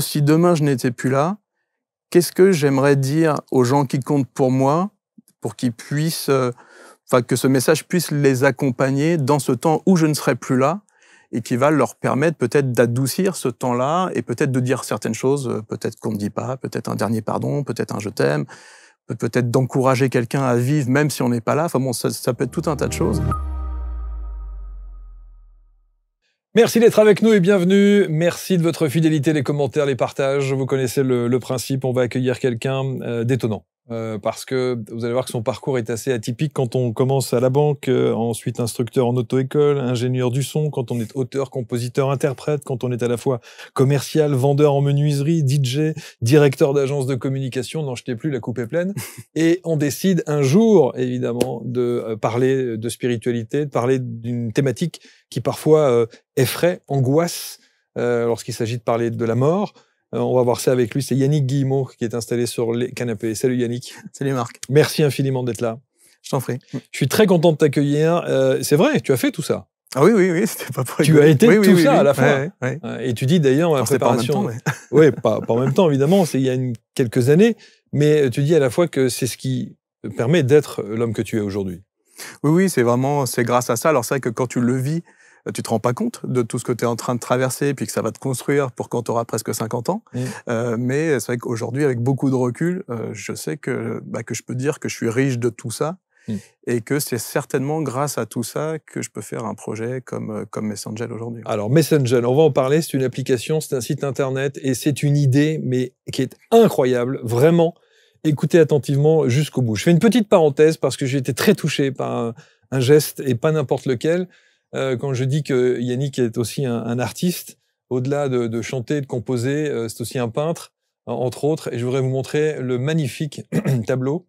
si demain je n'étais plus là, qu'est-ce que j'aimerais dire aux gens qui comptent pour moi, pour qu'ils puissent, que ce message puisse les accompagner dans ce temps où je ne serai plus là, et qui va leur permettre peut-être d'adoucir ce temps-là, et peut-être de dire certaines choses, peut-être qu'on ne dit pas, peut-être un dernier pardon, peut-être un je t'aime, peut-être d'encourager quelqu'un à vivre même si on n'est pas là. Enfin bon, ça peut être tout un tas de choses. Merci d'être avec nous et bienvenue. Merci de votre fidélité, les commentaires, les partages. Vous connaissez le principe, on va accueillir quelqu'un d'étonnant. Parce que vous allez voir que son parcours est assez atypique quand on commence à la banque, ensuite instructeur en auto-école, ingénieur du son, quand on est auteur, compositeur, interprète, quand on est à la fois commercial, vendeur en menuiserie, DJ, directeur d'agence de communication, n'en jetez plus, la coupe est pleine. Et on décide un jour, évidemment, de parler de spiritualité, de parler d'une thématique qui parfois effraie, angoisse, lorsqu'il s'agit de parler de la mort. On va voir ça avec lui. C'est Yannick Guillemot qui est installé sur les canapés. Salut Yannick. Salut Marc. Merci infiniment d'être là. Je t'en prie. Je suis très content de t'accueillir. C'est vrai, tu as fait tout ça. Ah oui, c'était pas pour Tu as été tout ça à la fois. Ouais. Et tu dis d'ailleurs dans la préparation. Pas en même temps, mais... Oui, pas en même temps évidemment. C'est il y a quelques années, mais tu dis à la fois que c'est ce qui permet d'être l'homme que tu es aujourd'hui. Oui, c'est grâce à ça. Alors c'est vrai que quand tu le vis, tu te rends pas compte de tout ce que tu es en train de traverser, puis que ça va te construire pour quand tu auras presque 50 ans. Mais c'est vrai qu'aujourd'hui, avec beaucoup de recul, je sais que je peux dire que je suis riche de tout ça, et que c'est certainement grâce à tout ça que je peux faire un projet comme Messangel aujourd'hui. Alors, Messangel, on va en parler. C'est une application, c'est un site internet, et c'est une idée, mais qui est incroyable, vraiment. Écoutez attentivement jusqu'au bout. Je fais une petite parenthèse parce que j'ai été très touché par un geste, et pas n'importe lequel. Quand je dis que Yannick est aussi un artiste, au-delà de chanter, de composer, c'est aussi un peintre, entre autres. Et je voudrais vous montrer le magnifique tableau,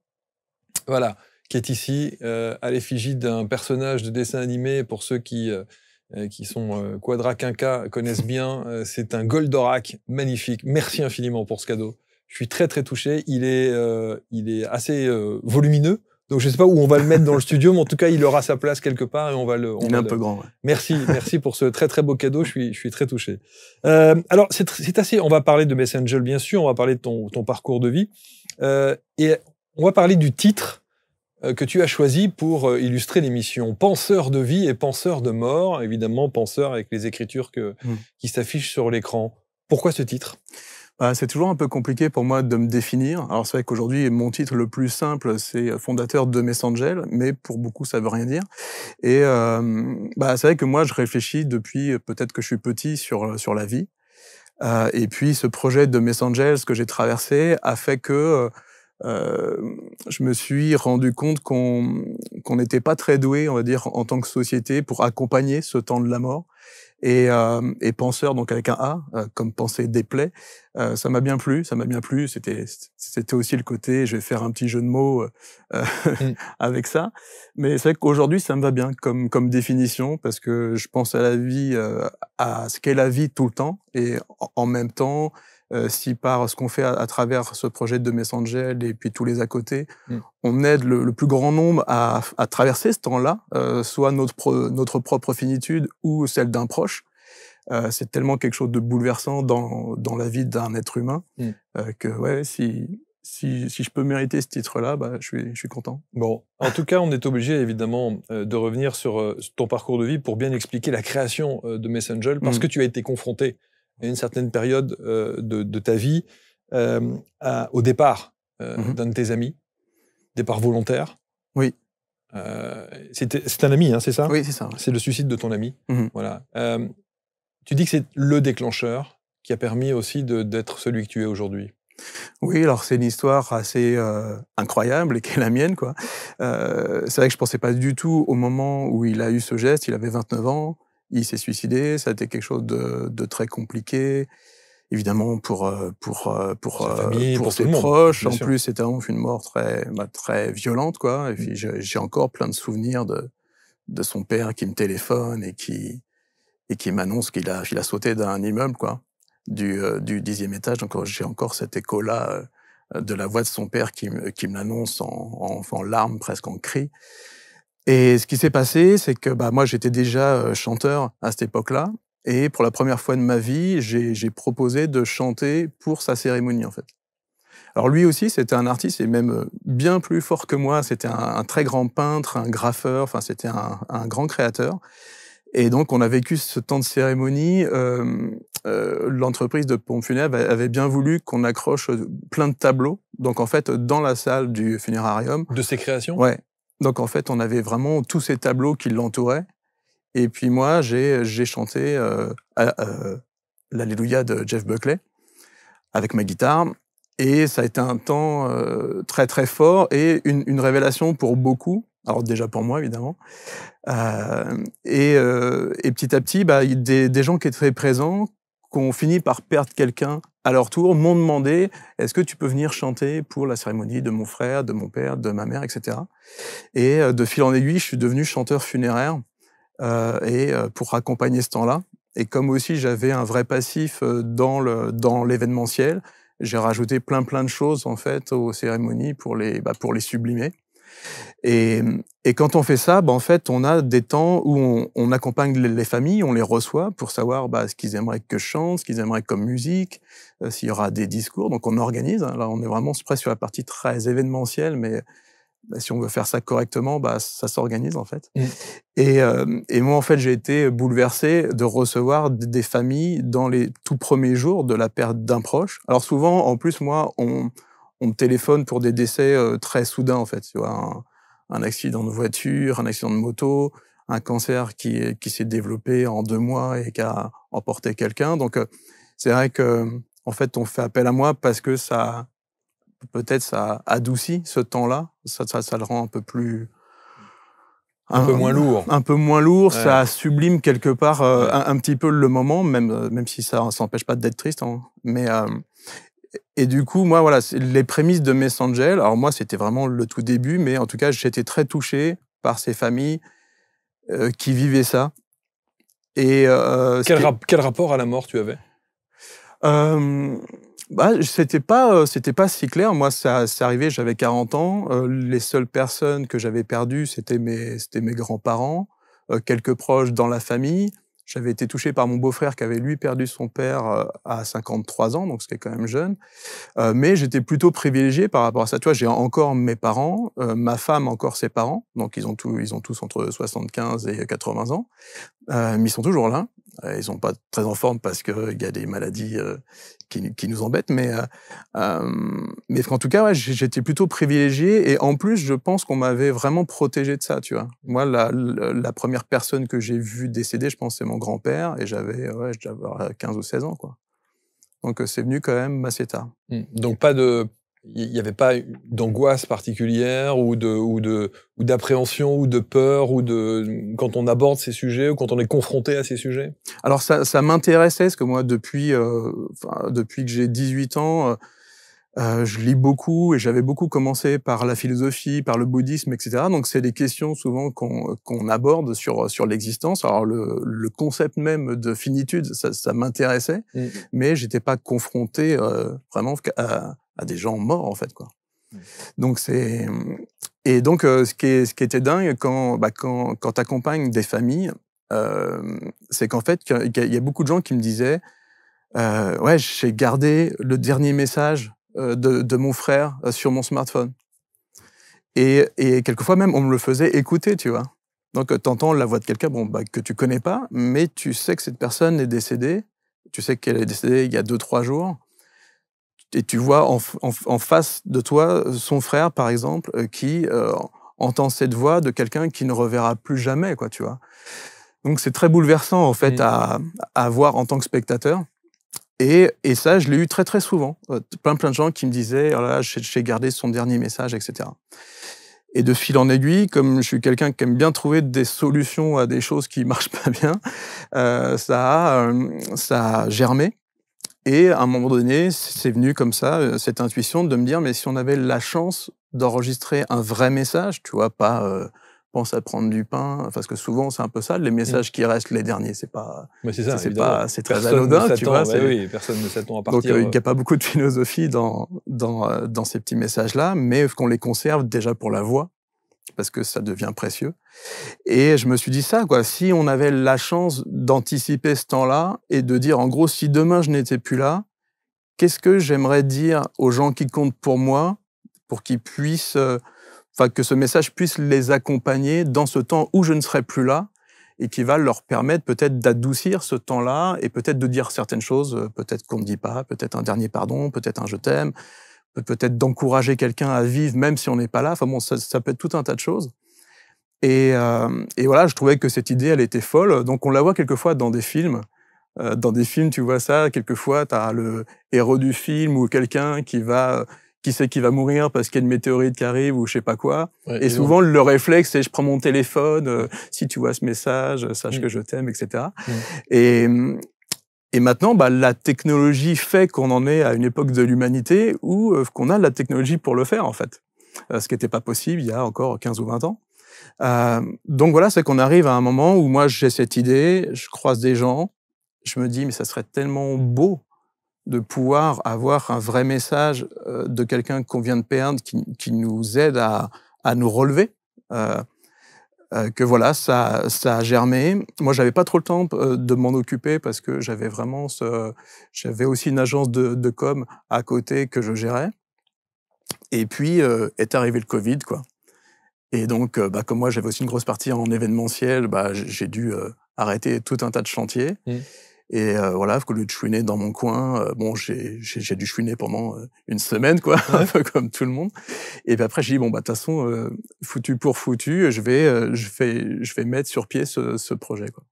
voilà, qui est ici, à l'effigie d'un personnage de dessin animé. Pour ceux qui sont quadra quinca connaissent bien, c'est un Goldorak magnifique. Merci infiniment pour ce cadeau. Je suis très très touché. Il est assez volumineux. Donc, je ne sais pas où on va le mettre dans le studio, mais en tout cas, il aura sa place quelque part et on va le... Il est un peu grand, ouais. Merci pour ce très, très beau cadeau. Je suis très touché. Alors, c'est assez... On va parler de Messangel, bien sûr. On va parler de ton parcours de vie. Et on va parler du titre que tu as choisi pour illustrer l'émission. Penseur de vie et penseur de mort. Évidemment, penseur avec les écritures qui s'affichent sur l'écran. Pourquoi ce titre ? C'est toujours un peu compliqué pour moi de me définir. Alors c'est vrai qu'aujourd'hui, mon titre le plus simple, c'est fondateur de Messangel, mais pour beaucoup, ça veut rien dire. Et c'est vrai que moi, je réfléchis depuis peut-être que je suis petit sur la vie. Et puis ce projet de Messangel, ce que j'ai traversé, a fait que je me suis rendu compte qu'on n'était pas très doué, on va dire, en tant que société, pour accompagner ce temps de la mort. Et penseur, donc avec un A, comme penser déplaît, ça m'a bien plu. C'était aussi le côté, je vais faire un petit jeu de mots avec ça. Mais c'est vrai qu'aujourd'hui, ça me va bien comme définition, parce que je pense à la vie, à ce qu'est la vie tout le temps, et en même temps, si par ce qu'on fait à travers ce projet de Messangel et puis tous les à côté, on aide le plus grand nombre à traverser ce temps-là, soit notre propre finitude ou celle d'un proche. C'est tellement quelque chose de bouleversant dans la vie d'un être humain que ouais, si je peux mériter ce titre-là, je suis content. Bon, en tout cas, on est obligé évidemment de revenir sur ton parcours de vie pour bien expliquer la création de Messangel, parce que tu as été confronté à une certaine période de ta vie au départ d'un de tes amis, départ volontaire. Oui. C'est un ami, hein, c'est ça ? Oui, c'est ça. Ouais. C'est le suicide de ton ami. Voilà. Tu dis que c'est le déclencheur qui a permis aussi d'être celui que tu es aujourd'hui. Oui, alors c'est une histoire assez incroyable et qui est la mienne, quoi. C'est vrai que je pensais pas du tout au moment où il a eu ce geste. Il avait 29 ans, il s'est suicidé. Ça a été quelque chose de très compliqué, évidemment pour famille, pour ses proches. En plus, c'était vraiment une mort très violente, quoi. Et puis j'ai encore plein de souvenirs de son père qui me téléphone et qui m'annonce qu'il a sauté d'un immeuble, quoi, du 10e étage. Donc j'ai encore cet écho-là de la voix de son père qui me l'annonce en larmes, presque en cris. Et ce qui s'est passé, c'est que moi j'étais déjà chanteur à cette époque-là, Et pour la première fois de ma vie, j'ai proposé de chanter pour sa cérémonie, en fait. Alors lui aussi, c'était un artiste, et même bien plus fort que moi. C'était un très grand peintre, un graffeur, enfin, c'était un grand créateur. Et donc, on a vécu ce temps de cérémonie. L'entreprise de pompes funèbres avait bien voulu qu'on accroche plein de tableaux. Donc, en fait, dans la salle du funérarium. De ses créations? Ouais. Donc, en fait, on avait vraiment tous ces tableaux qui l'entouraient. Et puis moi, j'ai chanté l'Alléluia de Jeff Buckley avec ma guitare. Et ça a été un temps très très fort et une révélation pour beaucoup. Alors déjà pour moi évidemment. Et petit à petit, des gens qui étaient présents, qui ont fini par perdre quelqu'un à leur tour, m'ont demandé: est-ce que tu peux venir chanter pour la cérémonie de mon frère, de mon père, de ma mère, etc. Et de fil en aiguille, je suis devenu chanteur funéraire. Pour accompagner ce temps-là. Et comme aussi j'avais un vrai passif dans l'événementiel, j'ai rajouté plein de choses en fait aux cérémonies pour les sublimer. Et quand on fait ça, en fait, on a des temps où on accompagne les familles, on les reçoit pour savoir ce qu'ils aimeraient que je chante, ce qu'ils aimeraient comme musique, s'il y aura des discours. Donc on organise. Là, on est vraiment presque sur la partie très événementielle, mais si on veut faire ça correctement, ça s'organise en fait. Et moi, en fait, j'ai été bouleversé de recevoir des familles dans les tout premiers jours de la perte d'un proche. Alors souvent, en plus, moi, on me téléphone pour des décès très soudains, en fait. Tu vois, un accident de voiture, un accident de moto, un cancer qui s'est développé en 2 mois et qui a emporté quelqu'un. Donc, c'est vrai que, en fait, on fait appel à moi parce que ça adoucit ce temps-là, ça le rend un peu plus... Un peu moins lourd. Un peu moins lourd, Ouais. Ça sublime quelque part un petit peu le moment, même si ça n'empêche pas d'être triste. Hein. Et du coup, moi, voilà, les prémices de Messangel, alors moi, c'était vraiment le tout début, mais en tout cas, j'étais très touché par ces familles qui vivaient ça. Et Quel rapport à la mort tu avais? C'était pas si clair. Moi, c'est arrivé, j'avais 40 ans. Les seules personnes que j'avais perdues, c'était mes grands-parents, quelques proches dans la famille. J'avais été touché par mon beau-frère qui avait, lui, perdu son père à 53 ans, donc c'était quand même jeune. Mais j'étais plutôt privilégié par rapport à ça. Tu vois, j'ai encore mes parents, ma femme encore ses parents, donc ils ont tous entre 75 et 80 ans. Mais ils sont toujours là. Ils sont pas très en forme parce qu'il y a des maladies qui nous embêtent, mais en tout cas, ouais, j'étais plutôt privilégié, et en plus, je pense qu'on m'avait vraiment protégé de ça, tu vois. Moi, la première personne que j'ai vue décéder, je pense, c'est mon grand-père, et je devais avoir 15 ou 16 ans, quoi. Donc, c'est venu quand même assez tard. Donc il n'y avait pas d'angoisse particulière ou d'appréhension ou de peur quand on aborde ces sujets ou quand on est confronté à ces sujets? Alors ça m'intéressait, parce que moi depuis que j'ai 18 ans, je lis beaucoup, et j'avais beaucoup commencé par la philosophie, par le bouddhisme, etc. Donc c'est des questions souvent qu'on aborde sur l'existence. Alors le concept même de finitude, ça m'intéressait, mais j'étais pas confronté vraiment à des gens morts, en fait, quoi. Donc ce qui était dingue quand t'accompagnes des familles, c'est qu'en fait il y a beaucoup de gens qui me disaient ouais, j'ai gardé le dernier message de mon frère sur mon smartphone, et quelquefois même on me le faisait écouter, tu vois. Donc t'entends la voix de quelqu'un que tu connais pas, mais tu sais que cette personne est décédée, tu sais qu'elle est décédée il y a 2-3 jours. Et tu vois en face de toi son frère, par exemple, qui entend cette voix de quelqu'un qui ne reverra plus jamais, quoi, tu vois. Donc c'est très bouleversant, en fait, à voir en tant que spectateur. Et ça, je l'ai eu très très souvent. Plein de gens qui me disaient: oh là là, j'ai gardé son dernier message, etc. Et de fil en aiguille, comme je suis quelqu'un qui aime bien trouver des solutions à des choses qui marchent pas bien, ça a germé. Et à un moment donné, c'est venu comme ça, cette intuition de me dire: mais si on avait la chance d'enregistrer un vrai message, tu vois, pas pense à prendre du pain, parce que souvent c'est un peu ça, les messages qui restent les derniers, c'est pas, c'est très anodin, tu vois. Oui, personne ne s'attend à partir. Donc il n'y a pas beaucoup de philosophie dans ces petits messages-là, mais qu'on les conserve déjà pour la voix. parce que ça devient précieux. Et je me suis dit ça, quoi. Si on avait la chance d'anticiper ce temps-là et de dire, en gros, si demain je n'étais plus là, qu'est-ce que j'aimerais dire aux gens qui comptent pour moi, pour qu'ils puissent, enfin, que ce message puisse les accompagner dans ce temps où je ne serai plus là et qui va leur permettre peut-être d'adoucir ce temps-là et peut-être de dire certaines choses, peut-être qu'on ne dit pas, peut-être un dernier pardon, peut-être un je t'aime, peut-être d'encourager quelqu'un à vivre même si on n'est pas là. Enfin bon, ça peut être tout un tas de choses. Et voilà, je trouvais que cette idée, elle était folle. Donc on la voit quelquefois dans des films. Dans des films, tu vois ça, quelquefois, tu as le héros du film ou quelqu'un qui sait qu'il va mourir parce qu'il y a une météorite qui arrive ou je sais pas quoi. Ouais, Et souvent, le réflexe, c'est je prends mon téléphone, si tu vois ce message, sache que je t'aime, etc. Et, et maintenant, bah, la technologie fait qu'on en est à une époque de l'humanité où qu'on a la technologie pour le faire, en fait. Ce qui n'était pas possible il y a encore 15 ou 20 ans. Donc voilà, c'est qu'on arrive à un moment où moi, j'ai cette idée, je croise des gens, je me dis, mais ça serait tellement beau de pouvoir avoir un vrai message de quelqu'un qu'on vient de perdre, qui nous aide à nous relever, que voilà, ça a germé. Moi, j'avais pas trop le temps de m'en occuper parce que j'avais vraiment j'avais aussi une agence de com à côté que je gérais. Et puis, est arrivé le Covid, quoi. Et donc, bah, comme moi, j'avais aussi une grosse partie en événementiel, bah, j'ai dû arrêter tout un tas de chantiers. Et voilà, au lieu de chouiner dans mon coin, bon, j'ai dû chouiner pendant une semaine, quoi, un peu comme tout le monde. Et puis après, j'ai dit bon, bah de toute façon, foutu pour foutu, je vais mettre sur pied ce projet, quoi.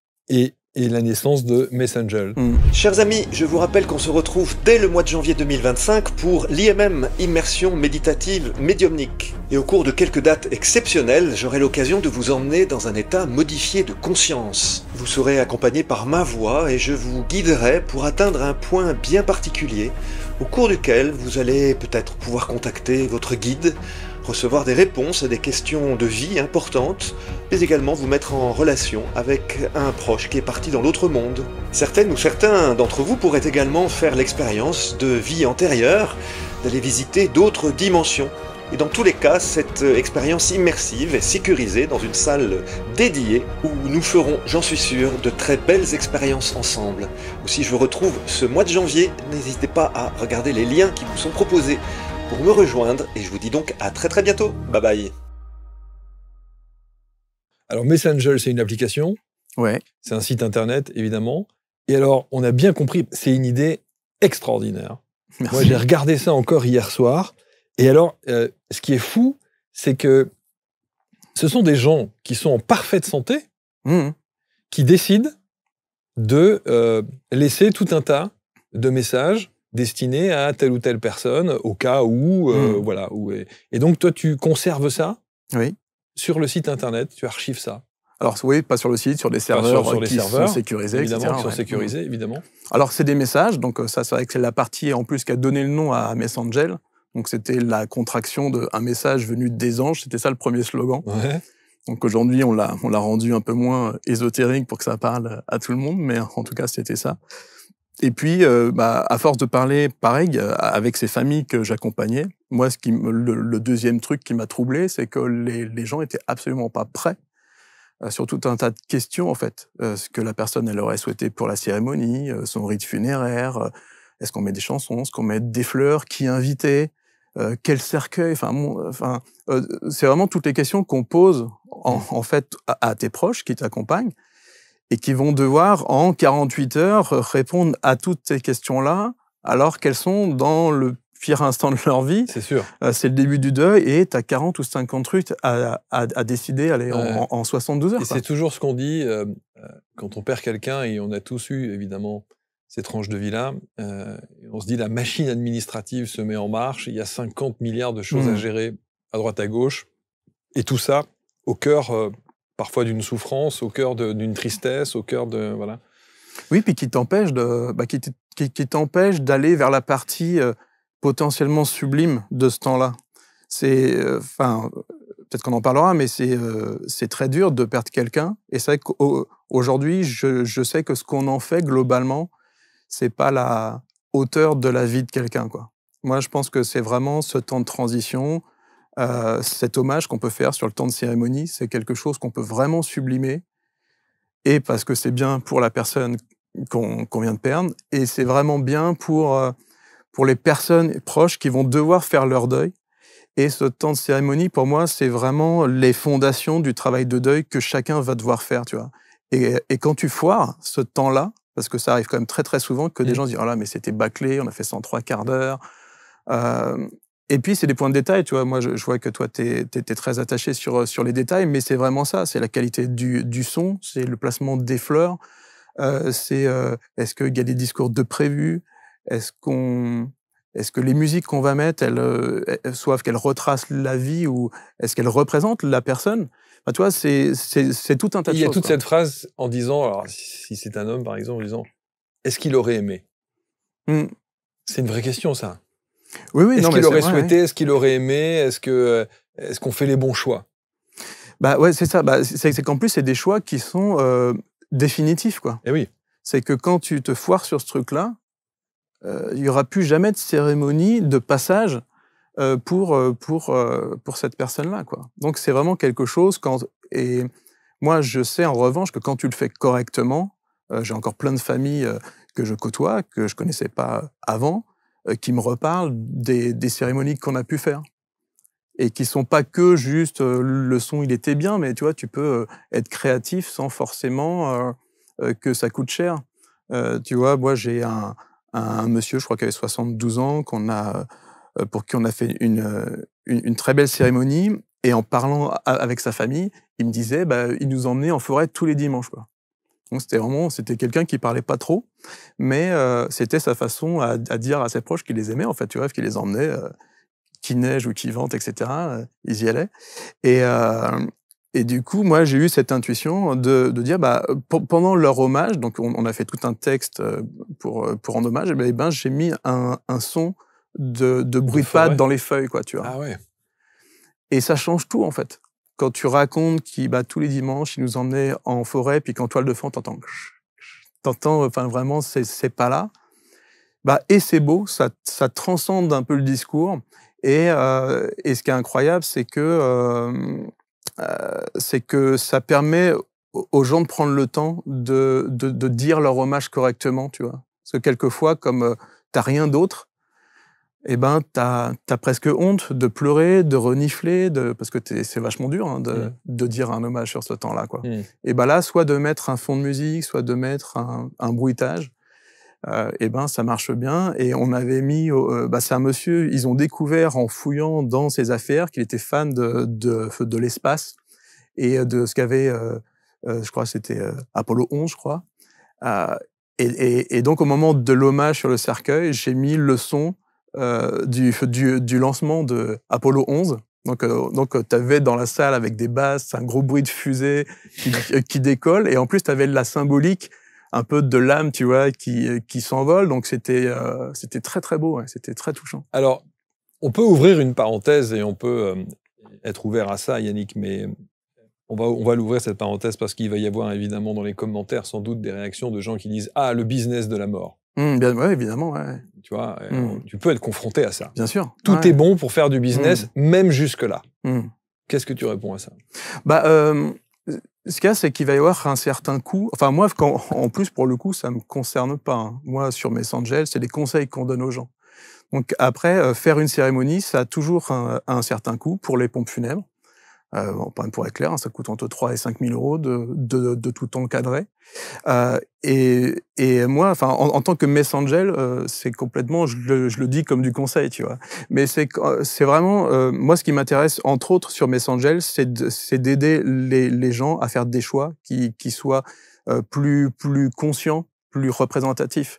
Et la naissance de Messenger. Chers amis, je vous rappelle qu'on se retrouve dès le mois de janvier 2025 pour l'IMM, Immersion Méditative Médiumnique. Et au cours de quelques dates exceptionnelles, j'aurai l'occasion de vous emmener dans un état modifié de conscience. Vous serez accompagné par ma voix et je vous guiderai pour atteindre un point bien particulier, au cours duquel vous allez peut-être pouvoir contacter votre guide, recevoir des réponses à des questions de vie importantes, mais également vous mettre en relation avec un proche qui est parti dans l'autre monde. Certaines ou certains d'entre vous pourraient également faire l'expérience de vie antérieure, d'aller visiter d'autres dimensions. Et dans tous les cas, cette expérience immersive est sécurisée dans une salle dédiée où nous ferons, j'en suis sûr, de très belles expériences ensemble. Aussi, je vous retrouve ce mois de janvier. N'hésitez pas à regarder les liens qui vous sont proposés pour me rejoindre, et je vous dis donc à très très bientôt. Bye bye. Alors Messenger, c'est une application. Ouais. C'est un site internet, évidemment. Et alors, on a bien compris, c'est une idée extraordinaire. Merci. Moi, j'ai regardé ça encore hier soir. Et alors, ce qui est fou, c'est que ce sont des gens qui sont en parfaite santé, qui décident de laisser tout un tas de messages destinés à telle ou telle personne, au cas où, voilà. Et donc, toi, tu conserves ça sur le site internet, tu archives ça. Alors oui, pas sur le site, sur des serveurs sur les qui serveurs, sont sécurisés, évidemment, etc. qui sont sécurisés, évidemment. Alors c'est des messages, donc ça c'est vrai que c'est la partie en plus qui a donné le nom à Messenger. Donc c'était la contraction de un message venu des anges, c'était ça le premier slogan. Ouais. Donc aujourd'hui on l'a rendu un peu moins ésotérique pour que ça parle à tout le monde, mais en tout cas c'était ça. Et puis, à force de parler, pareil, avec ces familles que j'accompagnais, moi, le deuxième truc qui m'a troublé, c'est que les gens étaient absolument pas prêts sur tout un tas de questions, en fait. Ce que la personne, elle aurait souhaité pour la cérémonie, son rite funéraire, est-ce qu'on met des chansons, est-ce qu'on met des fleurs, qui inviter, quel cercueil, c'est vraiment toutes les questions qu'on pose, en fait, à tes proches qui t'accompagnent, et qui vont devoir, en 48 heures, répondre à toutes ces questions-là, alors qu'elles sont dans le pire instant de leur vie. C'est sûr. C'est le début du deuil, et tu as 40 ou 50 trucs à décider en 72 heures. Et c'est toujours ce qu'on dit quand on perd quelqu'un, et on a tous eu, évidemment, ces tranches de vie-là. On se dit, la machine administrative se met en marche, il y a 50 milliards de choses à gérer à droite à gauche, et tout ça au cœur... parfois d'une souffrance, au cœur d'une tristesse, au cœur de... Voilà. Oui, puis qui t'empêche qui t'empêche d'aller vers la partie potentiellement sublime de ce temps-là. C'est... peut-être qu'on en parlera, mais c'est très dur de perdre quelqu'un. Et c'est vrai qu'aujourd'hui, je sais que ce qu'on en fait, globalement, c'est pas la hauteur de la vie de quelqu'un, quoi. Moi, je pense que c'est vraiment ce temps de transition, cet hommage qu'on peut faire sur le temps de cérémonie, c'est quelque chose qu'on peut vraiment sublimer, et parce que c'est bien pour la personne qu'on vient de perdre, et c'est vraiment bien pour les personnes proches qui vont devoir faire leur deuil. Et ce temps de cérémonie, pour moi, c'est vraiment les fondations du travail de deuil que chacun va devoir faire, tu vois. Et quand tu foires ce temps-là, parce que ça arrive quand même très très souvent que des gens se disent « Oh là, mais c'était bâclé, on a fait ça en 3/4 d'heure ». Et puis, c'est des points de détail, tu vois. Moi, je vois que toi, t'es très attaché sur les détails, mais c'est vraiment ça. C'est la qualité du son, c'est le placement des fleurs, est-ce qu'il y a des discours de prévus, est-ce que les musiques qu'on va mettre, soit qu'elles retracent la vie ou est-ce qu'elles représentent la personne? Enfin, tu vois, c'est tout un tas de choses. Il y a toute quoi. cette phrase en disant, alors si c'est un homme par exemple, en disant « Est-ce qu'il aurait aimé ?» Mm. C'est une vraie question, ça. Oui, Est-ce non, qu'il mais aurait c'est vrai, souhaité, est-ce qu'il aurait aimé, est-ce qu'on fait les bons choix? Bah ouais, c'est ça. Bah, c'est qu'en plus, c'est des choix qui sont définitifs, quoi. Eh oui. C'est que quand tu te foires sur ce truc-là, il y aura plus jamais de cérémonie de passage pour cette personne-là, quoi. Donc c'est vraiment quelque chose et moi je sais en revanche que quand tu le fais correctement, j'ai encore plein de familles que je côtoie, que je connaissais pas avant, qui me reparlent des cérémonies qu'on a pu faire. Et qui sont pas que juste le son il était bien, mais tu vois, tu peux être créatif sans forcément que ça coûte cher. Tu vois, moi j'ai un monsieur, je crois qu'il avait 72 ans, pour qui on a fait une très belle cérémonie, et en parlant avec sa famille, il me disait, bah, il nous emmenait en forêt tous les dimanches, quoi. Donc c'était quelqu'un qui parlait pas trop, mais c'était sa façon à dire à ses proches qu'il les aimait, en fait, tu vois, qu'il les emmenait, qu'il neige ou qu'il vente, etc. Ils y allaient. Et du coup, moi, j'ai eu cette intuition de dire, bah, pendant leur hommage, donc on a fait tout un texte pour rendre hommage, et ben, j'ai mis un son de bruit de pattes dans les feuilles, quoi, tu vois. Ah ouais. Et ça change tout, en fait. Quand tu racontes bah, tous les dimanches, il nous emmenait en forêt, puis qu'en toile de fond, t'entends, enfin, vraiment, c'est pas là. Bah, et c'est beau, ça transcende un peu le discours. Et ce qui est incroyable, c'est que ça permet aux gens de prendre le temps de dire leur hommage correctement, tu vois. Parce que quelquefois, comme t'as rien d'autre, eh ben t'as presque honte de pleurer, de renifler, parce que c'est vachement dur hein, de dire un hommage sur ce temps-là, quoi. Et ben là, soit de mettre un fond de musique, soit de mettre un bruitage. Et ben ça marche bien, et on avait mis c'est un monsieur, ils ont découvert en fouillant dans ses affaires qu'il était fan de l'espace et de ce qu'avait je crois que c'était Apollo 11, je crois, et donc au moment de l'hommage sur le cercueil, j'ai mis le son du lancement de Apollo 11. Donc t'avais dans la salle avec des basses, un gros bruit de fusée qui décolle, et en plus t'avais la symbolique un peu de l'âme, tu vois, qui s'envole. Donc c'était très très beau, ouais. C'était très touchant. Alors, on peut ouvrir une parenthèse et on peut être ouvert à ça, Yannick, mais on va l'ouvrir cette parenthèse parce qu'il va y avoir évidemment dans les commentaires sans doute des réactions de gens qui disent « Ah, le business de la mort ». Bien, ouais, évidemment, ouais. Tu vois, tu peux être confronté à ça. Bien sûr. Tout est bon pour faire du business, même jusque-là. Qu'est-ce que tu réponds à ça? Bah, ce qu'il y a, c'est qu'il va y avoir un certain coût. Enfin, moi, en plus, pour le coup, ça me concerne pas, hein. Moi, sur Messangel, c'est des conseils qu'on donne aux gens. Donc après, faire une cérémonie, ça a toujours un certain coût pour les pompes funèbres. Pour être clair, hein, ça coûte entre 3 et 5 000 euros de tout encadrer. Et moi, enfin, en tant que Messangel, c'est complètement, je le dis comme du conseil, tu vois. Mais c'est vraiment, moi, ce qui m'intéresse, entre autres, sur Messangel, c'est d'aider les gens à faire des choix qui soient plus conscients, plus représentatifs.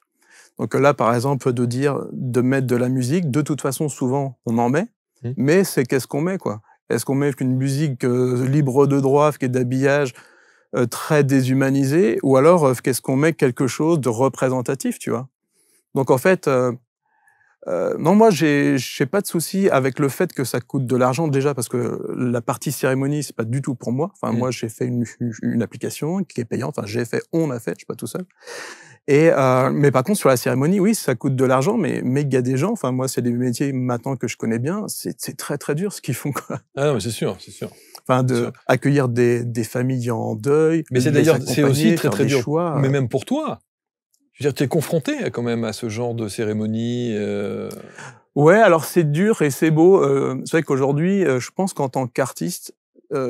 Donc là, par exemple, de mettre de la musique, de toute façon, souvent, on en met, mais c'est qu'est-ce qu'on met, quoi. Est-ce qu'on met une musique libre de droit, qui est d'habillage très déshumanisé, ou alors qu'est-ce qu'on met quelque chose de représentatif, tu vois? Donc en fait, non, moi j'ai pas de souci avec le fait que ça coûte de l'argent, déjà parce que la partie cérémonie c'est pas du tout pour moi. Enfin moi j'ai fait une application qui est payante. Enfin on a fait, je suis pas tout seul. Mais par contre, sur la cérémonie, oui, ça coûte de l'argent, mais il y a des gens, enfin, moi, c'est des métiers maintenant que je connais bien, c'est très, très dur ce qu'ils font, quoi. Ah non, mais c'est sûr, c'est sûr. Enfin, C'est sûr. accueillir des familles en deuil. Mais c'est les d'ailleurs, c'est aussi accompagner, très, faire très des dur. choix. Mais même pour toi. Je veux dire, tu es confronté quand même à ce genre de cérémonie. Ouais, alors c'est dur et c'est beau. C'est vrai qu'aujourd'hui, je pense qu'en tant qu'artiste,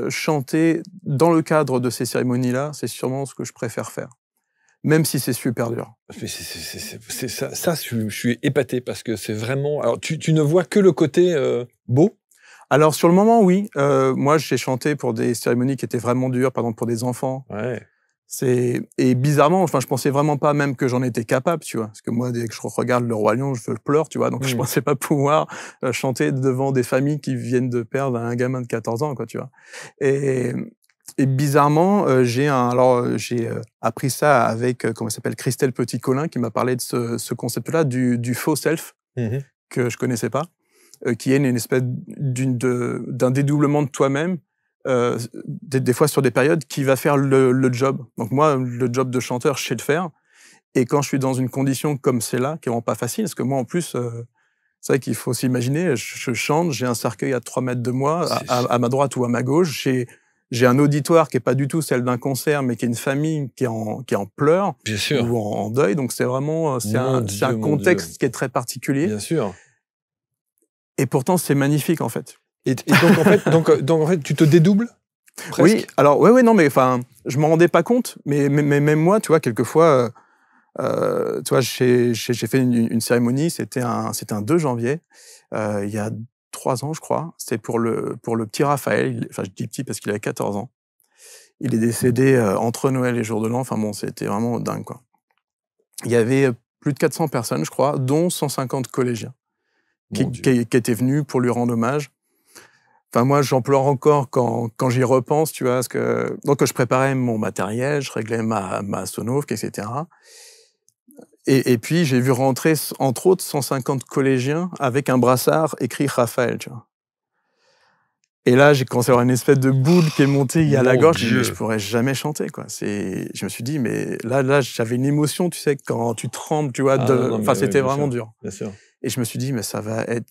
chanter dans le cadre de ces cérémonies-là, c'est sûrement ce que je préfère faire. Même si c'est super dur. Mais c'est ça, je suis épaté parce que c'est vraiment. Alors, tu ne vois que le côté beau. Alors sur le moment, oui. Moi, j'ai chanté pour des cérémonies qui étaient vraiment dures, par exemple pour des enfants. Ouais. Et bizarrement, enfin, je pensais vraiment pas même que j'en étais capable, tu vois. Parce que moi, dès que je regarde Le Roi Lion, je pleure, tu vois. Donc, je pensais pas pouvoir chanter devant des familles qui viennent de perdre un gamin de 14 ans, quoi, tu vois. Et bizarrement, j'ai appris ça avec, comment ça s'appelle, Christelle Petit-Colin, qui m'a parlé de ce concept-là, du faux self, que je connaissais pas, qui est une espèce d'un dédoublement de toi-même, des fois sur des périodes, qui va faire le job. Donc moi, le job de chanteur, je sais le faire. Et quand je suis dans une condition comme celle-là, qui est vraiment pas facile, parce que moi, en plus, c'est vrai qu'il faut s'imaginer, je chante, j'ai un cercueil à 3 mètres de moi, à ma droite ou à ma gauche, j'ai un auditoire qui est pas du tout celle d'un concert, mais qui est une famille qui est en pleurs, Bien sûr. ou en deuil. Donc c'est vraiment, c'est un contexte qui est très particulier. Bien sûr. Et pourtant, c'est magnifique, en fait. Et donc, en fait, tu te dédoubles presque. Oui, alors, ouais, non, mais enfin, je m'en rendais pas compte, mais même moi, tu vois, quelquefois, tu vois, j'ai fait une cérémonie, c'était un 2 janvier, il y a 3 ans, je crois. C'était pour le petit Raphaël. Enfin, je dis petit parce qu'il avait 14 ans. Il est décédé entre Noël et Jour de l'An. Enfin bon, c'était vraiment dingue, quoi. Il y avait plus de 400 personnes, je crois, dont 150 collégiens qui étaient venus pour lui rendre hommage. Enfin, moi, j'en pleure encore quand j'y repense, tu vois, parce que donc je préparais mon matériel, je réglais ma sonoff, etc. Et puis j'ai vu rentrer, entre autres, 150 collégiens avec un brassard écrit Raphaël, tu vois. Et là, j'ai commencé à avoir une espèce de boule qui est montée à la gorge. Je me dis, je pourrais jamais chanter, quoi. Je me suis dit, mais là, j'avais une émotion, tu sais, quand tu trembles, tu vois. Enfin, c'était vraiment dur. Bien sûr. Et je me suis dit, mais ça va être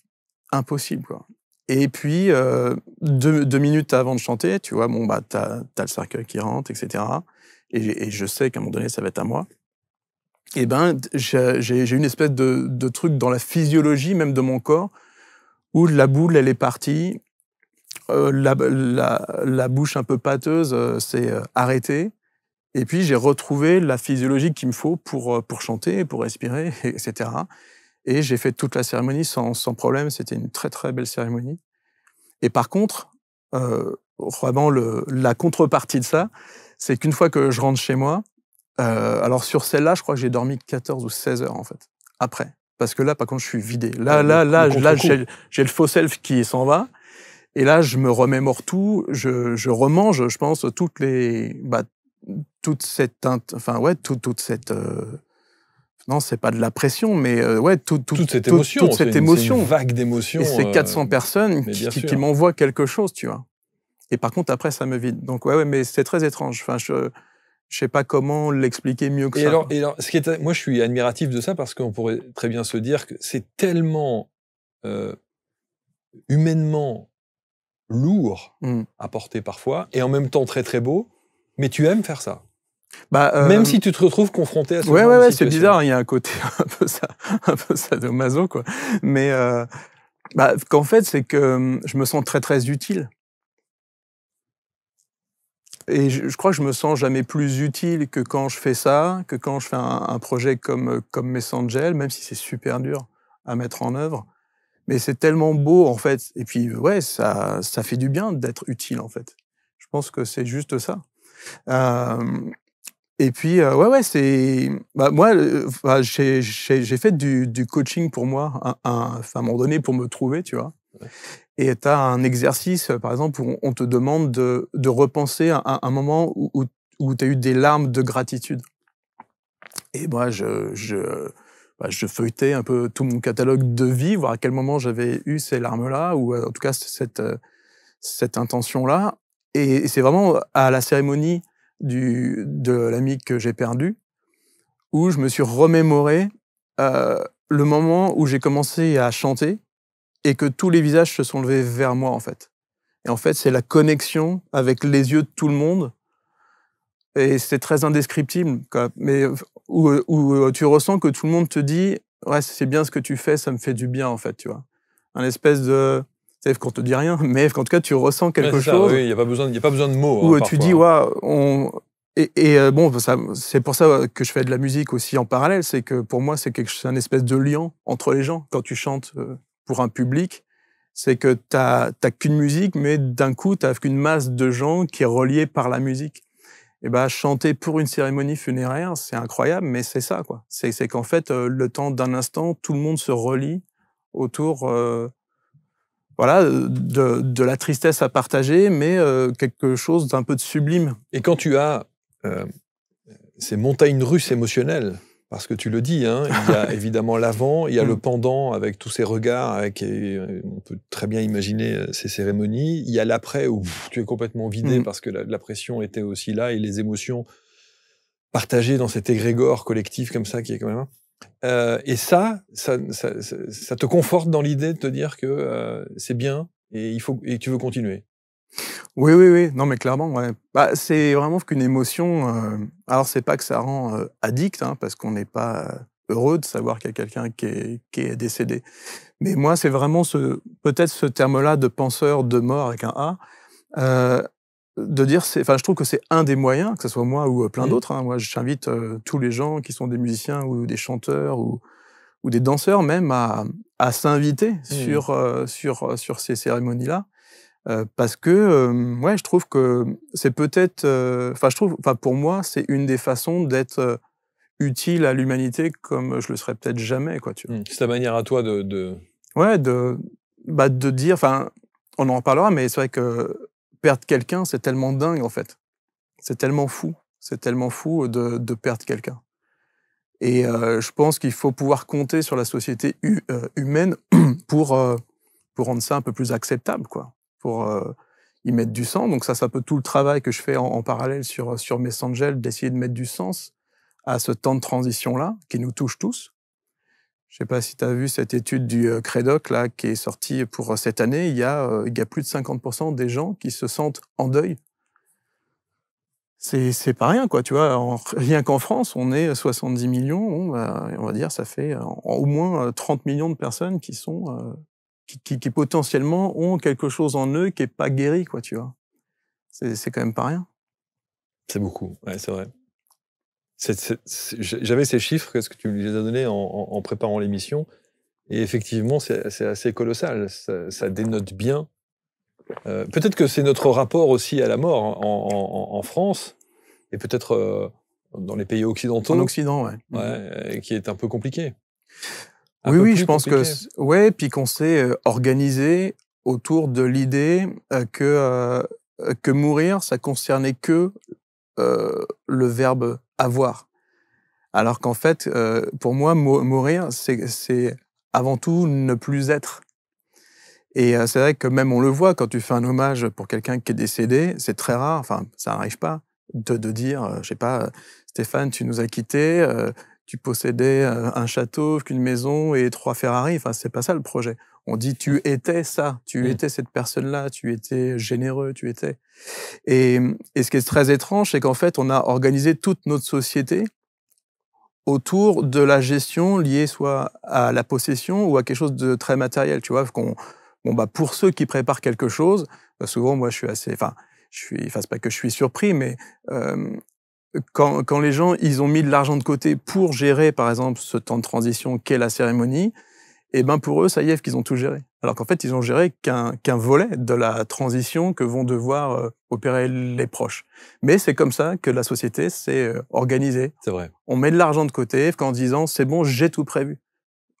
impossible, quoi. Et puis, 2 minutes avant de chanter, tu vois, bon, bah, t'as le cercueil qui rentre, etc. Et je sais qu'à un moment donné, ça va être à moi. Et ben, j'ai une espèce de truc dans la physiologie, même de mon corps, où la boule, elle est partie. La bouche un peu pâteuse s'est arrêtée. Et puis, j'ai retrouvé la physiologie qu'il me faut pour chanter, pour respirer, etc. Et j'ai fait toute la cérémonie sans problème. C'était une très, très belle cérémonie. Et par contre, vraiment, la contrepartie de ça, c'est qu'une fois que je rentre chez moi, alors sur celle-là, je crois que j'ai dormi 14 ou 16 heures, en fait, après. Parce que là, par contre, je suis vidé. Là, j'ai le faux self qui s'en va. Et là, je me remémore tout, je remange, je pense, toute cette, non, c'est pas de la pression, mais toute cette émotion. C'est une vague d'émotions. Et ces 400 personnes qui m'envoient quelque chose, tu vois. Et par contre, après, ça me vide. Donc, ouais, mais c'est très étrange. Enfin, je sais pas comment l'expliquer mieux que ça. Et alors, moi, je suis admiratif de ça parce qu'on pourrait très bien se dire que c'est tellement humainement lourd à porter parfois, et en même temps très très beau, mais tu aimes faire ça. Même si tu te retrouves confronté à ce genre de situation. C'est bizarre, il y a un côté un peu sadomaso, quoi. Mais qu'en fait, c'est que je me sens très très utile. Et je crois que je me sens jamais plus utile que quand je fais ça, que quand je fais un projet comme Messangel, même si c'est super dur à mettre en œuvre. Mais c'est tellement beau, en fait. Et puis, ouais, ça fait du bien d'être utile, en fait. Je pense que c'est juste ça. Et puis, c'est... moi, j'ai fait du coaching pour moi, à un moment donné, pour me trouver, tu vois. Ouais. Et tu as un exercice, par exemple, où on te demande de repenser à un moment où tu as eu des larmes de gratitude. Et moi, je feuilletais un peu tout mon catalogue de vie, voir à quel moment j'avais eu ces larmes-là, ou en tout cas cette intention-là. Et c'est vraiment à la cérémonie de l'ami que j'ai perdu, où je me suis remémoré le moment où j'ai commencé à chanter et que tous les visages se sont levés vers moi, en fait. Et en fait, c'est la connexion avec les yeux de tout le monde. Et c'est très indescriptible, quoi. Mais où tu ressens que tout le monde te dit « Ouais, c'est bien ce que tu fais, ça me fait du bien, en fait, tu vois. » Un espèce de... Tu sais, qu'on te dit rien, mais en tout cas, tu ressens quelque chose. Oui, il n'y a pas besoin de mots. Où Hein, tu parfois. dis « Ouais, bon, c'est pour ça que je fais de la musique aussi en parallèle, c'est que pour moi, c'est un espèce de lien entre les gens. Quand tu chantes pour un public, c'est que t'as qu'une musique, mais d'un coup, t'as qu'une masse de gens qui est reliée par la musique. Et ben, chanter pour une cérémonie funéraire, c'est incroyable, mais c'est ça, quoi. C'est qu'en fait, le temps d'un instant, tout le monde se relie autour, voilà, de la tristesse à partager, mais quelque chose d'un peu de sublime. Et quand tu as ces montagnes russes émotionnelles, parce que tu le dis, hein, il y a évidemment l'avant, il y a le pendant avec tous ces regards, on peut très bien imaginer ces cérémonies, il y a l'après où tu es complètement vidé parce que la pression était aussi là et les émotions partagées dans cet égrégore collectif comme ça qui est quand même... et ça te conforte dans l'idée de te dire que c'est bien et tu veux continuer. Oui. Non, mais clairement, ouais. Bah, c'est vraiment qu'une émotion. Alors, c'est pas que ça rend addict, hein, parce qu'on n'est pas heureux de savoir qu'il y a quelqu'un qui est décédé. Mais moi, c'est vraiment peut-être ce terme-là de penseur de mort avec un A, de dire, je trouve que c'est un des moyens, que ce soit moi ou plein d'autres. Hein. Moi, j'invite tous les gens qui sont des musiciens ou des chanteurs ou des danseurs même à s'inviter sur ces cérémonies-là. Parce que ouais, je trouve que c'est peut-être, pour moi, c'est une des façons d'être utile à l'humanité comme je le serais peut-être jamais, quoi, tu vois. C'est ta manière à toi de... Ouais, de dire, on en reparlera, mais c'est vrai que perdre quelqu'un, c'est tellement dingue, en fait. C'est tellement fou de perdre quelqu'un. Et je pense qu'il faut pouvoir compter sur la société humaine pour rendre ça un peu plus acceptable, quoi. Pour y mettre du sens. Donc ça, c'est un peu tout le travail que je fais en parallèle sur Messangel, d'essayer de mettre du sens à ce temps de transition-là, qui nous touche tous. Je sais pas si tu as vu cette étude du Credoc, là, qui est sortie pour cette année. Il y a plus de 50% des gens qui se sentent en deuil. C'est pas rien, quoi, tu vois. Rien qu'en France, on est 70 millions. On va dire, ça fait au moins 30 millions de personnes qui sont... qui potentiellement ont quelque chose en eux qui est pas guéri, quoi, tu vois. C'est quand même pas rien. C'est beaucoup, ouais, c'est vrai. J'avais ces chiffres, qu'est-ce que tu les as donnés en préparant l'émission, et effectivement, c'est assez colossal. Ça dénote bien. Peut-être que c'est notre rapport aussi à la mort en France, et peut-être dans les pays occidentaux. En Occident, ouais. Ouais, qui est un peu compliqué. Oui, je pense que... Ouais, puis qu'on s'est organisé autour de l'idée que mourir, ça concernait que le verbe avoir. Alors qu'en fait, pour moi, mourir, c'est avant tout ne plus être. Et c'est vrai que même on le voit, quand tu fais un hommage pour quelqu'un qui est décédé, c'est très rare, enfin, ça n'arrive pas, de dire, je sais pas, Stéphane, tu nous as quittés, tu possédais un château, qu'une maison et 3 Ferrari. Enfin, c'est pas ça le projet. On dit tu étais ça, tu étais cette personne-là, tu étais généreux, tu étais. Et ce qui est très étrange, c'est qu'en fait, on a organisé toute notre société autour de la gestion liée soit à la possession ou à quelque chose de très matériel. Tu vois, pour ceux qui préparent quelque chose, souvent, moi, je suis assez, c'est pas que je suis surpris, mais quand les gens, ils ont mis de l'argent de côté pour gérer, par exemple, ce temps de transition qu'est la cérémonie, et ben pour eux, ça y est, qu'ils ont tout géré. Alors qu'en fait, ils ont géré qu'un volet de la transition que vont devoir opérer les proches. Mais c'est comme ça que la société s'est organisée. C'est vrai. On met de l'argent de côté en disant, c'est bon, j'ai tout prévu.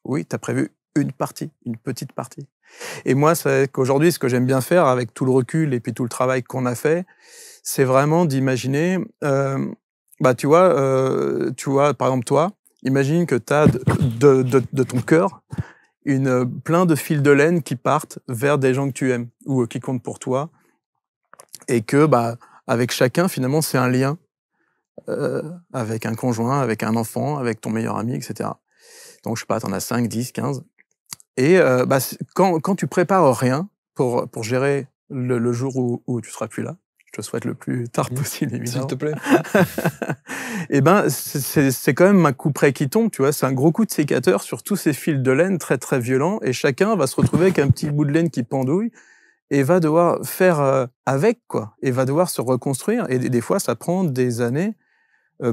Oui, tu as prévu une partie, une petite partie. Et moi, c'est qu'aujourd'hui, ce que j'aime bien faire avec tout le recul et puis tout le travail qu'on a fait, c'est vraiment d'imaginer... tu vois, par exemple, toi, imagine que tu as de ton cœur plein de fils de laine qui partent vers des gens que tu aimes ou qui comptent pour toi, et que avec chacun, finalement, c'est un lien. avec un conjoint, avec un enfant, avec ton meilleur ami, etc. Donc, je sais pas, t'en as 5, 10, 15. Et quand tu prépares rien pour gérer le jour où tu seras plus là, je te souhaite le plus tard possible, évidemment. S'il te plaît. Et c'est quand même un coup près qui tombe, tu vois. C'est un gros coup de sécateur sur tous ces fils de laine très, très violents. Et chacun va se retrouver avec un petit bout de laine qui pendouille et va devoir faire avec, quoi. Et va devoir se reconstruire. Et des fois, ça prend des années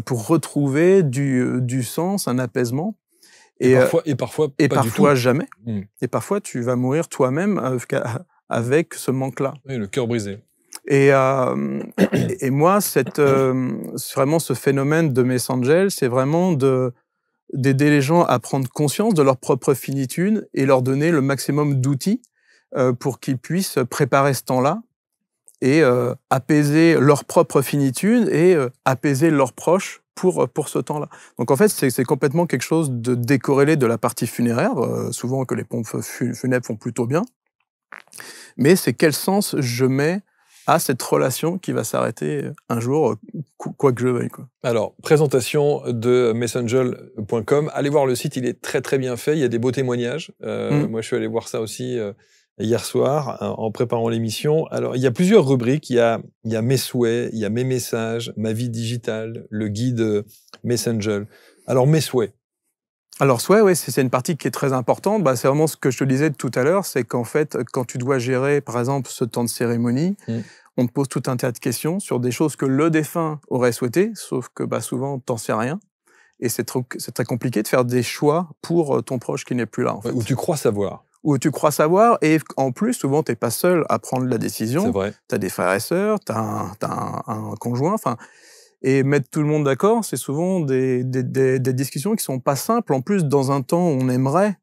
pour retrouver du sens, un apaisement. Et parfois pas du tout. Jamais. Et parfois, tu vas mourir toi-même avec ce manque-là. Oui, le cœur brisé. Et moi, vraiment ce phénomène de Messangel, c'est vraiment d'aider les gens à prendre conscience de leur propre finitude et leur donner le maximum d'outils pour qu'ils puissent préparer ce temps-là et apaiser leur propre finitude et apaiser leurs proches pour ce temps-là. Donc en fait, c'est complètement quelque chose de décorrélé de la partie funéraire, souvent que les pompes funèbres font plutôt bien. Mais c'est quel sens je mets à cette relation qui va s'arrêter un jour, quoi que je veuille, quoi. Alors, présentation de Messangel.com. Allez voir le site, il est très très bien fait. Il y a des beaux témoignages. Moi, je suis allé voir ça aussi hier soir en préparant l'émission. Alors, il y a plusieurs rubriques. Il y a mes souhaits, il y a mes messages, ma vie digitale, le guide Messangel. Alors, mes souhaits. Alors, souhait, oui, c'est une partie qui est très importante. C'est vraiment ce que je te disais tout à l'heure, c'est qu'en fait, quand tu dois gérer, par exemple, ce temps de cérémonie, on te pose tout un tas de questions sur des choses que le défunt aurait souhaité, sauf que souvent, t'en sais rien. Et c'est très compliqué de faire des choix pour ton proche qui n'est plus là, en fait. Où tu crois savoir. Où tu crois savoir, et en plus, souvent, t'es pas seul à prendre la décision. C'est vrai. T'as des frères et sœurs, t'as un conjoint, enfin... Et mettre tout le monde d'accord, c'est souvent des discussions qui sont pas simples. En plus, dans un temps où on aimerait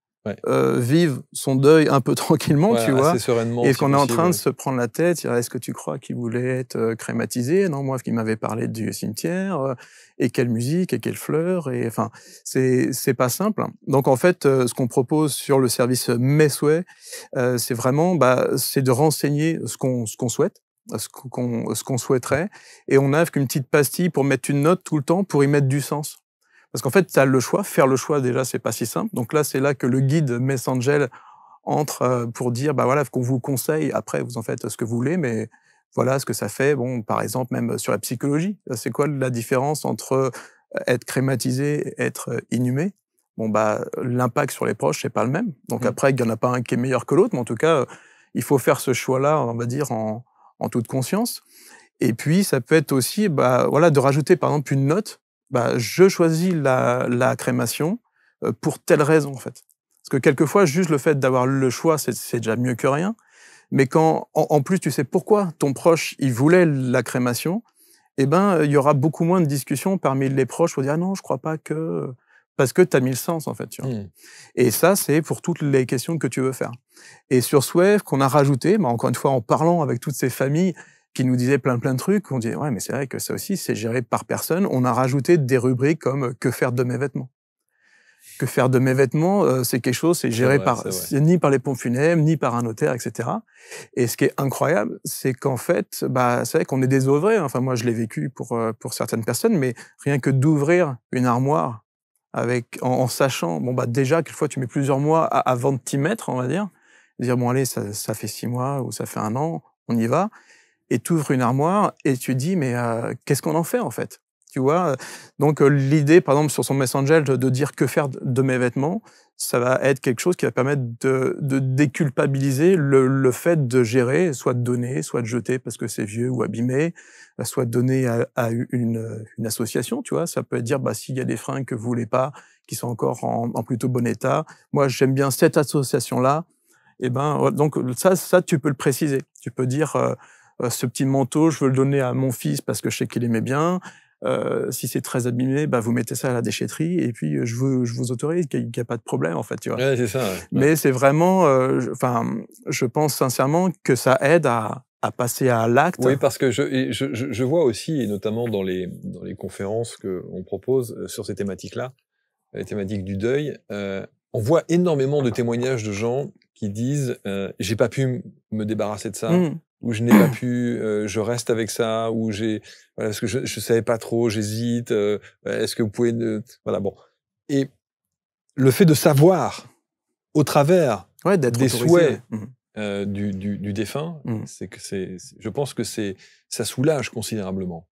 vivre son deuil un peu tranquillement, tu vois. Assez sereinement. Et qu'on est en train de se prendre la tête, dire, est-ce que tu crois qu'il voulait être crématisé? Non, moi, il m'avait parlé du cimetière, et quelle musique, et quelles fleurs, et enfin, c'est pas simple. Donc, en fait, ce qu'on propose sur le service Mes Souhaits, c'est vraiment, c'est de renseigner ce qu'on souhaite, ce qu'on souhaiterait, et on n'a qu'une petite pastille pour mettre une note tout le temps pour y mettre du sens. Parce qu'en fait, tu as le choix. Faire le choix, déjà, c'est pas si simple. Donc là, c'est là que le guide Messangel entre pour dire, voilà, qu'on vous conseille. Après, vous en faites ce que vous voulez, mais voilà ce que ça fait. Bon, par exemple, même sur la psychologie. C'est quoi la différence entre être crématisé et être inhumé? Bon, l'impact sur les proches, c'est pas le même. Donc après, il y en a pas un qui est meilleur que l'autre, mais en tout cas, il faut faire ce choix-là, on va dire, en toute conscience. Et puis, ça peut être aussi, de rajouter, par exemple, une note. Je choisis la crémation pour telle raison, en fait. Parce que quelquefois, juste le fait d'avoir le choix, c'est déjà mieux que rien. Mais quand, en plus, tu sais pourquoi ton proche, il voulait la crémation, il y aura beaucoup moins de discussions parmi les proches pour dire « Ah non, je crois pas que... » Parce que tu as mis le sens, en fait. Tu vois. Et ça, c'est pour toutes les questions que tu veux faire. Et sur Souhait, qu'on a rajouté, encore une fois, en parlant avec toutes ces familles qui nous disaient plein de trucs, on disait « Ouais, mais c'est vrai que ça aussi, c'est géré par personne. » On a rajouté des rubriques comme « Que faire de mes vêtements ?» Que faire de mes vêtements, c'est quelque chose, c'est géré ni par les pompes funèbres, ni par un notaire, etc. Et ce qui est incroyable, c'est qu'en fait, c'est vrai qu'on est désœuvré. Enfin, moi, je l'ai vécu pour certaines personnes, mais rien que d'ouvrir une armoire en sachant, déjà, quelquefois, tu mets plusieurs mois avant de t'y mettre, on va dire. Dire, bon, allez, ça fait 6 mois ou ça fait 1 an, on y va. Et tu ouvres une armoire et tu dis, mais qu'est-ce qu'on en fait, en fait? Tu vois, donc l'idée, par exemple, sur son Messenger, de dire que faire de mes vêtements, ça va être quelque chose qui va permettre de déculpabiliser le fait de gérer, soit de donner, soit de jeter parce que c'est vieux ou abîmé, soit de donner à une association, tu vois. Ça peut être dire, s'il y a des fringues que vous voulez pas, qui sont encore en plutôt bon état, moi j'aime bien cette association-là, et donc ça tu peux le préciser. Tu peux dire, ce petit manteau, je veux le donner à mon fils parce que je sais qu'il aimait bien. Si c'est très abîmé, vous mettez ça à la déchetterie et puis je vous autorise qu'il n'y a pas de problème, en fait, tu vois. Ouais, c'est ça. Ouais. Mais c'est vraiment, je pense sincèrement que ça aide à passer à l'acte. Oui, parce que je vois aussi, et notamment dans les conférences qu'on propose sur ces thématiques-là, les thématiques du deuil, on voit énormément de témoignages de gens qui disent j'ai pas pu me débarrasser de ça où je n'ai pas pu, je reste avec ça, où voilà, parce que je savais pas trop, j'hésite, est-ce que vous pouvez voilà, bon. Et le fait de savoir, au travers d'être des autorisé. souhaits du défunt, c'est que je pense que ça soulage considérablement.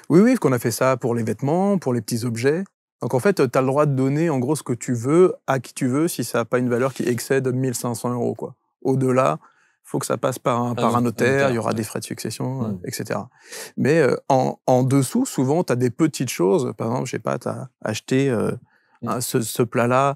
Oui, qu'on a fait ça pour les vêtements, pour les petits objets. Donc en fait, tu as le droit de donner en gros ce que tu veux à qui tu veux si ça n'a pas une valeur qui excède 1 500 €, quoi. Au-delà, il faut que ça passe par un notaire, il y aura des frais de succession, etc. Mais en dessous, souvent, tu as des petites choses. Par exemple, je sais pas, tu as acheté ce plat-là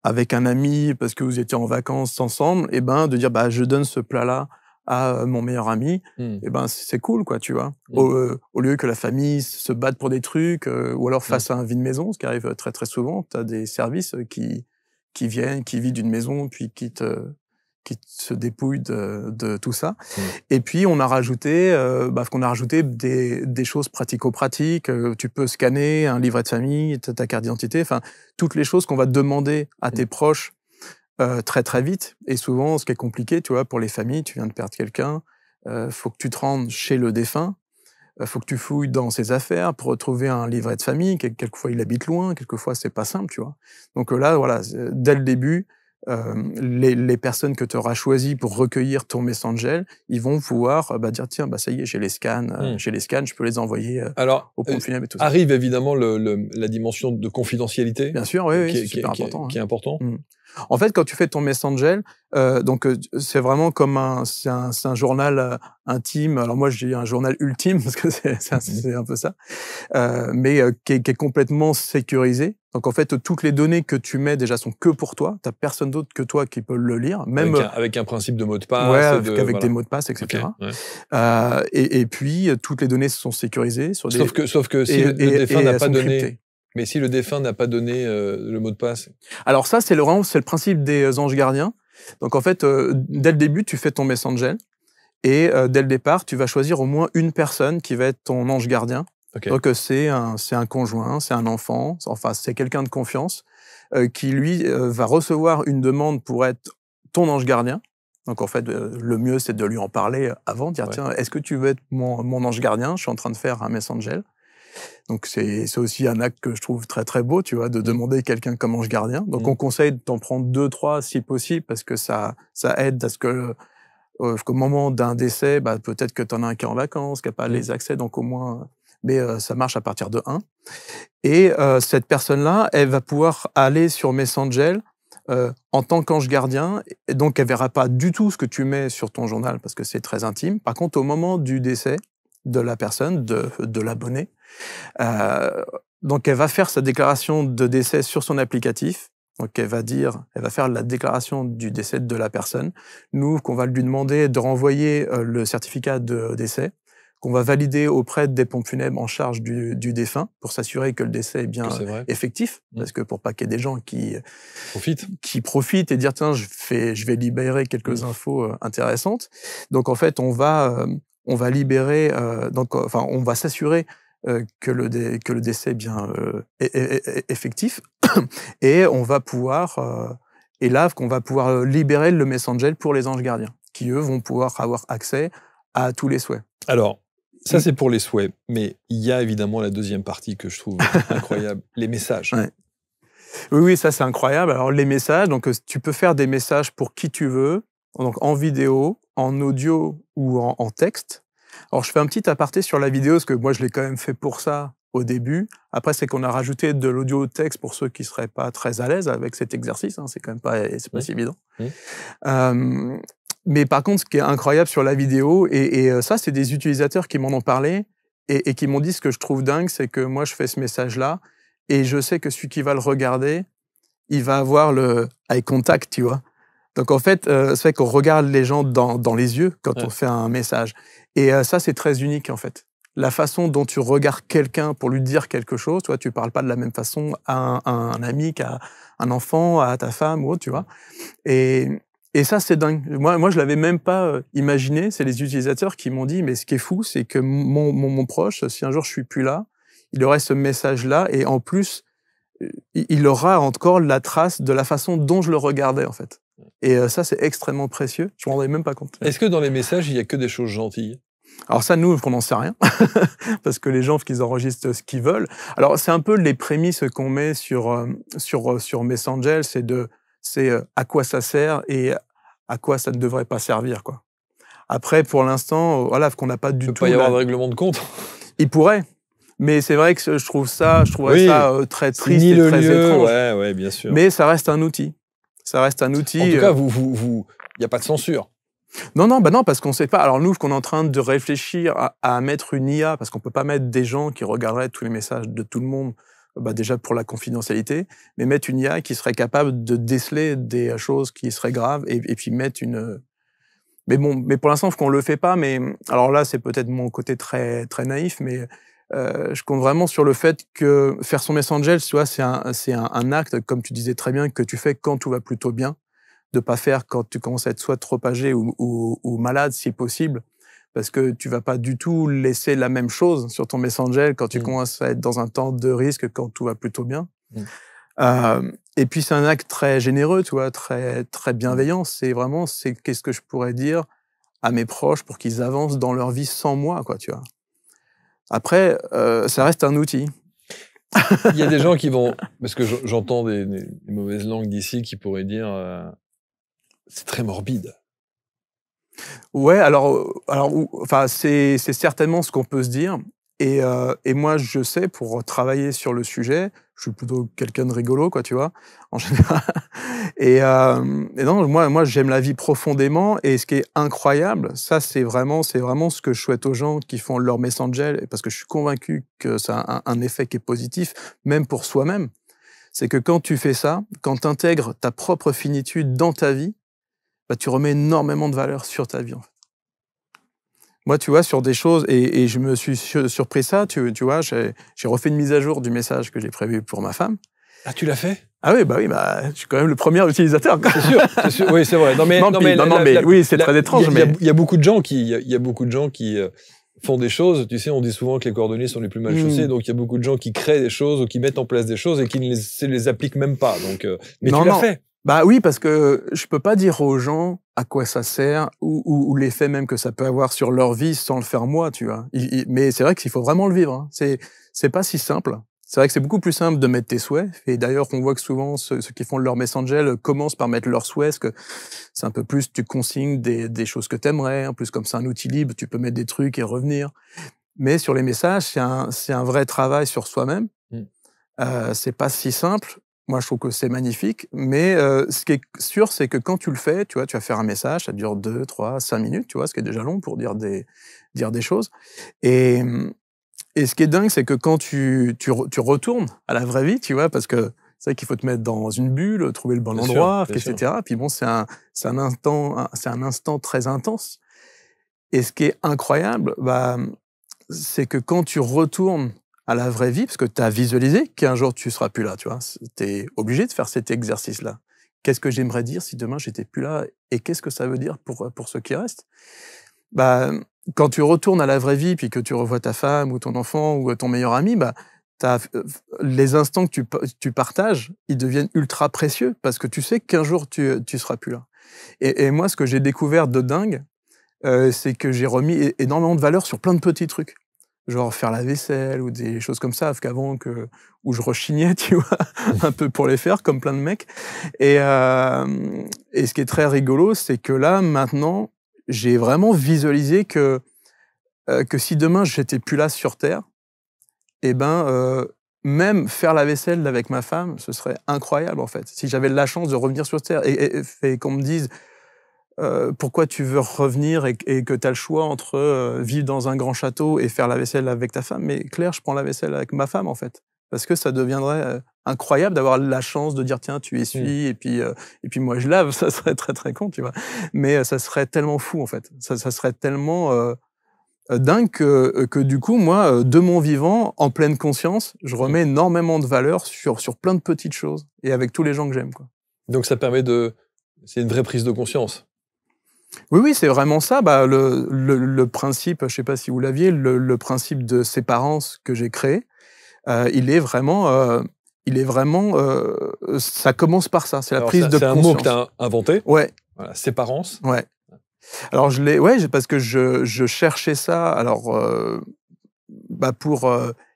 avec un ami parce que vous étiez en vacances ensemble, et ben de dire je donne ce plat-là à mon meilleur ami, et ben c'est cool, quoi, tu vois. Au lieu que la famille se batte pour des trucs, ou alors fasse un vide maison, ce qui arrive très très souvent. Tu as des services qui viennent, qui vident une maison, puis qui se dépouillent de tout ça. Et puis on a rajouté, des choses pratico-pratiques. Tu peux scanner un livret de famille, ta carte d'identité, enfin toutes les choses qu'on va demander à tes proches très très vite. Et souvent, ce qui est compliqué, tu vois, pour les familles, tu viens de perdre quelqu'un, faut que tu te rendes chez le défunt, faut que tu fouilles dans ses affaires pour retrouver un livret de famille. Quelquefois, il habite loin, quelquefois, c'est pas simple, tu vois. Donc là, voilà, dès le début, les personnes que tu auras choisies pour recueillir ton Messangel, ils vont pouvoir dire tiens, ça y est, j'ai les scans, je peux les envoyer au pompe funèbre et tout ça. Arrive évidemment la dimension de confidentialité. Bien sûr, oui, c'est super important. Qui est important. En fait, quand tu fais ton Messangel, c'est vraiment comme c'est un journal intime. Alors moi, j'ai un journal ultime parce que c'est un peu ça, mais qui est complètement sécurisé. Donc en fait, toutes les données que tu mets déjà sont que pour toi. T'as personne d'autre que toi qui peut le lire, même avec un principe de mot de passe. Avec des mots de passe, etc. Et puis toutes les données sont sécurisées sur des. Sauf que si le défunt n'a pas donné. Cryptées. Mais si le défunt n'a pas donné le mot de passe. Alors ça, c'est le principe des anges gardiens. Donc en fait, dès le début, tu fais ton Messangel, et dès le départ, tu vas choisir au moins une personne qui va être ton ange gardien. Okay. Donc c'est un conjoint, c'est un enfant, enfin c'est quelqu'un de confiance qui lui va recevoir une demande pour être ton ange gardien. Donc en fait, le mieux c'est de lui en parler avant, dire tiens, est-ce que tu veux être mon ange gardien ? Je suis en train de faire un Messangel. Donc c'est aussi un acte que je trouve très très beau, tu vois, de demander quelqu'un comme ange gardien. Donc on conseille de t'en prendre 2, 3 si possible, parce que ça aide à ce que qu'au moment d'un décès, peut-être que tu en as un qui est en vacances, qui n'a pas les accès, donc au moins. Mais ça marche à partir de 1. Et cette personne-là, elle va pouvoir aller sur Messangel en tant qu'ange gardien, et donc elle verra pas du tout ce que tu mets sur ton journal parce que c'est très intime. Par contre, au moment du décès de la personne, de l'abonné, donc elle va faire sa déclaration de décès sur son applicatif. Donc elle va faire la déclaration du décès de la personne. Nous, qu'on va lui demander de renvoyer le certificat de décès, qu'on va valider auprès des pompes funèbres en charge du défunt pour s'assurer que le décès est bien effectif, parce que pour pas qu'il y ait des gens qui profitent et dire tiens, je vais libérer quelques infos intéressantes. Donc en fait, on va libérer, on va s'assurer que le décès est bien effectif, et on va pouvoir qu'on va pouvoir libérer le Messangel pour les anges gardiens, qui eux vont pouvoir avoir accès à tous les souhaits. Alors, ça c'est pour les souhaits, mais il y a évidemment la deuxième partie que je trouve incroyable, les messages. Ouais. Oui, ça c'est incroyable. Alors les messages, donc tu peux faire des messages pour qui tu veux, donc en vidéo, en audio ou en texte. Alors je fais un petit aparté sur la vidéo, parce que moi je l'ai quand même fait pour ça au début. Après, c'est qu'on a rajouté de l'audio-texte pour ceux qui seraient pas très à l'aise avec cet exercice. C'est quand même pas si évident. Mais par contre, ce qui est incroyable sur la vidéo, et ça, c'est des utilisateurs qui m'en ont parlé et qui m'ont dit ce que je trouve dingue, c'est que moi, je fais ce message-là et je sais que celui qui va le regarder, il va avoir le eye contact, tu vois. Donc, en fait, c'est vrai qu'on regarde les gens dans les yeux quand on fait un message. Et ça, c'est très unique, en fait. La façon dont tu regardes quelqu'un pour lui dire quelque chose, tu vois, tu parles pas de la même façon à un ami qu'à un enfant, à ta femme ou autre, tu vois. Et ça, c'est dingue. Moi, je l'avais même pas imaginé. C'est les utilisateurs qui m'ont dit, mais ce qui est fou, c'est que mon proche, si un jour je suis plus là, il aurait ce message-là, et en plus, il aura encore la trace de la façon dont je le regardais, en fait. Et ça, c'est extrêmement précieux. Je m'en rendais même pas compte. Est-ce que dans les messages, il y a que des choses gentilles? Alors ça, nous, on n'en sait rien, parce que les gens, qu'ils enregistrent ce qu'ils veulent. Alors, c'est un peu les prémices qu'on met sur Messenger, c'est à quoi ça sert et à quoi ça ne devrait pas servir, quoi. Après, pour l'instant, voilà, qu'on n'a pas du tout... Il peut pas y avoir de règlement de compte. Il pourrait, mais c'est vrai que je trouverais ça très triste et le très lieu, étrange. Ouais, bien sûr. Mais ça reste un outil. Ça reste un outil. En tout cas, il n'y a pas de censure. Non, parce qu'on ne sait pas. Alors nous, qu'on est en train de réfléchir à mettre une IA, parce qu'on ne peut pas mettre des gens qui regarderaient tous les messages de tout le monde, déjà pour la confidentialité, mais mettre une IA qui serait capable de déceler des choses qui seraient graves et puis mettre une... Mais pour l'instant, qu'on ne le fait pas. Mais alors là, c'est peut-être mon côté très, très naïf, mais je compte vraiment sur le fait que faire son Messenger, tu vois, c'est un acte, comme tu disais très bien, que tu fais quand tout va plutôt bien, de pas faire quand tu commences à être soit trop âgé ou malade, si possible, parce que tu vas pas du tout laisser la même chose sur ton Messenger quand tu commences à être dans un temps de risque, quand tout va plutôt bien. Et puis c'est un acte très généreux, tu vois, très très bienveillant. C'est qu'est-ce que je pourrais dire à mes proches pour qu'ils avancent dans leur vie sans moi, quoi, tu vois. Après, ça reste un outil. Il y a des gens qui vont, parce que j'entends des mauvaises langues d'ici qui pourraient dire c'est très morbide. Ouais, enfin, c'est certainement ce qu'on peut se dire. Et moi, je sais, pour travailler sur le sujet, je suis plutôt quelqu'un de rigolo, quoi, tu vois, en général. Et non, moi, j'aime la vie profondément. Et ce qui est incroyable, ça, c'est vraiment ce que je souhaite aux gens qui font leur Messenger, parce que je suis convaincu que ça a un effet qui est positif, même pour soi-même. C'est que quand tu fais ça, quand tu intègres ta propre finitude dans ta vie, tu remets énormément de valeur sur ta vie, en fait. Moi, tu vois, sur des choses, et je me suis surpris ça, tu vois, j'ai refait une mise à jour du message que j'ai prévu pour ma femme. Ah, tu l'as fait? Ah oui, je suis quand même le premier utilisateur. C'est sûr, oui, c'est vrai. Oui, c'est très étrange. Il y a beaucoup de gens qui font des choses. Tu sais, on dit souvent que les cordonniers sont les plus mal chaussés, donc il y a beaucoup de gens qui créent des choses ou qui mettent en place des choses et qui ne les appliquent même pas. Donc, mais tu l'as fait. Bah oui, parce que je peux pas dire aux gens à quoi ça sert ou l'effet même que ça peut avoir sur leur vie sans le faire moi, tu vois. Mais c'est vrai qu'il faut vraiment le vivre, hein. C'est pas si simple. C'est vrai que c'est beaucoup plus simple de mettre tes souhaits. Et d'ailleurs, on voit que souvent, ceux qui font leur Messenger commencent par mettre leurs souhaits, parce que c'est un peu plus, tu consignes des choses que t'aimerais. En plus, comme c'est un outil libre, tu peux mettre des trucs et revenir. Mais sur les messages, c'est un vrai travail sur soi-même. C'est pas si simple. Moi, je trouve que c'est magnifique. Mais ce qui est sûr, c'est que quand tu le fais, tu vois, tu vas faire un message, ça dure 2, 3, 5 minutes, tu vois, ce qui est déjà long pour dire des choses. Et ce qui est dingue, c'est que quand tu retournes à la vraie vie, tu vois, parce que c'est vrai qu'il faut te mettre dans une bulle, trouver le bon endroit, etc. Puis bon, c'est un instant très intense. Et ce qui est incroyable, c'est que quand tu retournes à la vraie vie, parce que tu as visualisé qu'un jour tu seras plus là, tu vois, tu es obligé de faire cet exercice-là. Qu'est-ce que j'aimerais dire si demain j'étais plus là, et qu'est-ce que ça veut dire pour ceux qui restent? Quand tu retournes à la vraie vie, puis que tu revois ta femme ou ton enfant ou ton meilleur ami, les instants que tu partages, ils deviennent ultra précieux, parce que tu sais qu'un jour tu seras plus là. Et moi, ce que j'ai découvert de dingue, c'est que j'ai remis énormément de valeur sur plein de petits trucs. Genre faire la vaisselle ou des choses comme ça, parce qu'avant, où je rechignais, tu vois, un peu pour les faire, comme plein de mecs. Et ce qui est très rigolo, c'est que là, maintenant, j'ai vraiment visualisé que si demain j'étais plus là sur Terre, même faire la vaisselle avec ma femme, ce serait incroyable, en fait. Si j'avais la chance de revenir sur Terre et qu'on me dise pourquoi tu veux revenir et que tu as le choix entre vivre dans un grand château et faire la vaisselle avec ta femme. Mais Claire, je prends la vaisselle avec ma femme, en fait. Parce que ça deviendrait incroyable d'avoir la chance de dire, tiens, tu essuies, et puis moi, je lave. Ça serait très, très con, tu vois. Mais ça serait tellement fou, en fait. Ça serait tellement dingue que du coup, moi, de mon vivant, en pleine conscience, je remets énormément de valeur sur plein de petites choses, et avec tous les gens que j'aime, quoi. Donc ça permet c'est une vraie prise de conscience. Oui, c'est vraiment ça. Le principe, je ne sais pas si vous l'aviez, le principe de séparance que j'ai créé, il est vraiment il est vraiment... ça commence par ça, c'est la Alors, prise de c'est un conscience. mot que tu as inventé. Ouais, Voilà, séparance. ouais. Alors, parce que je cherchais ça, alors, pour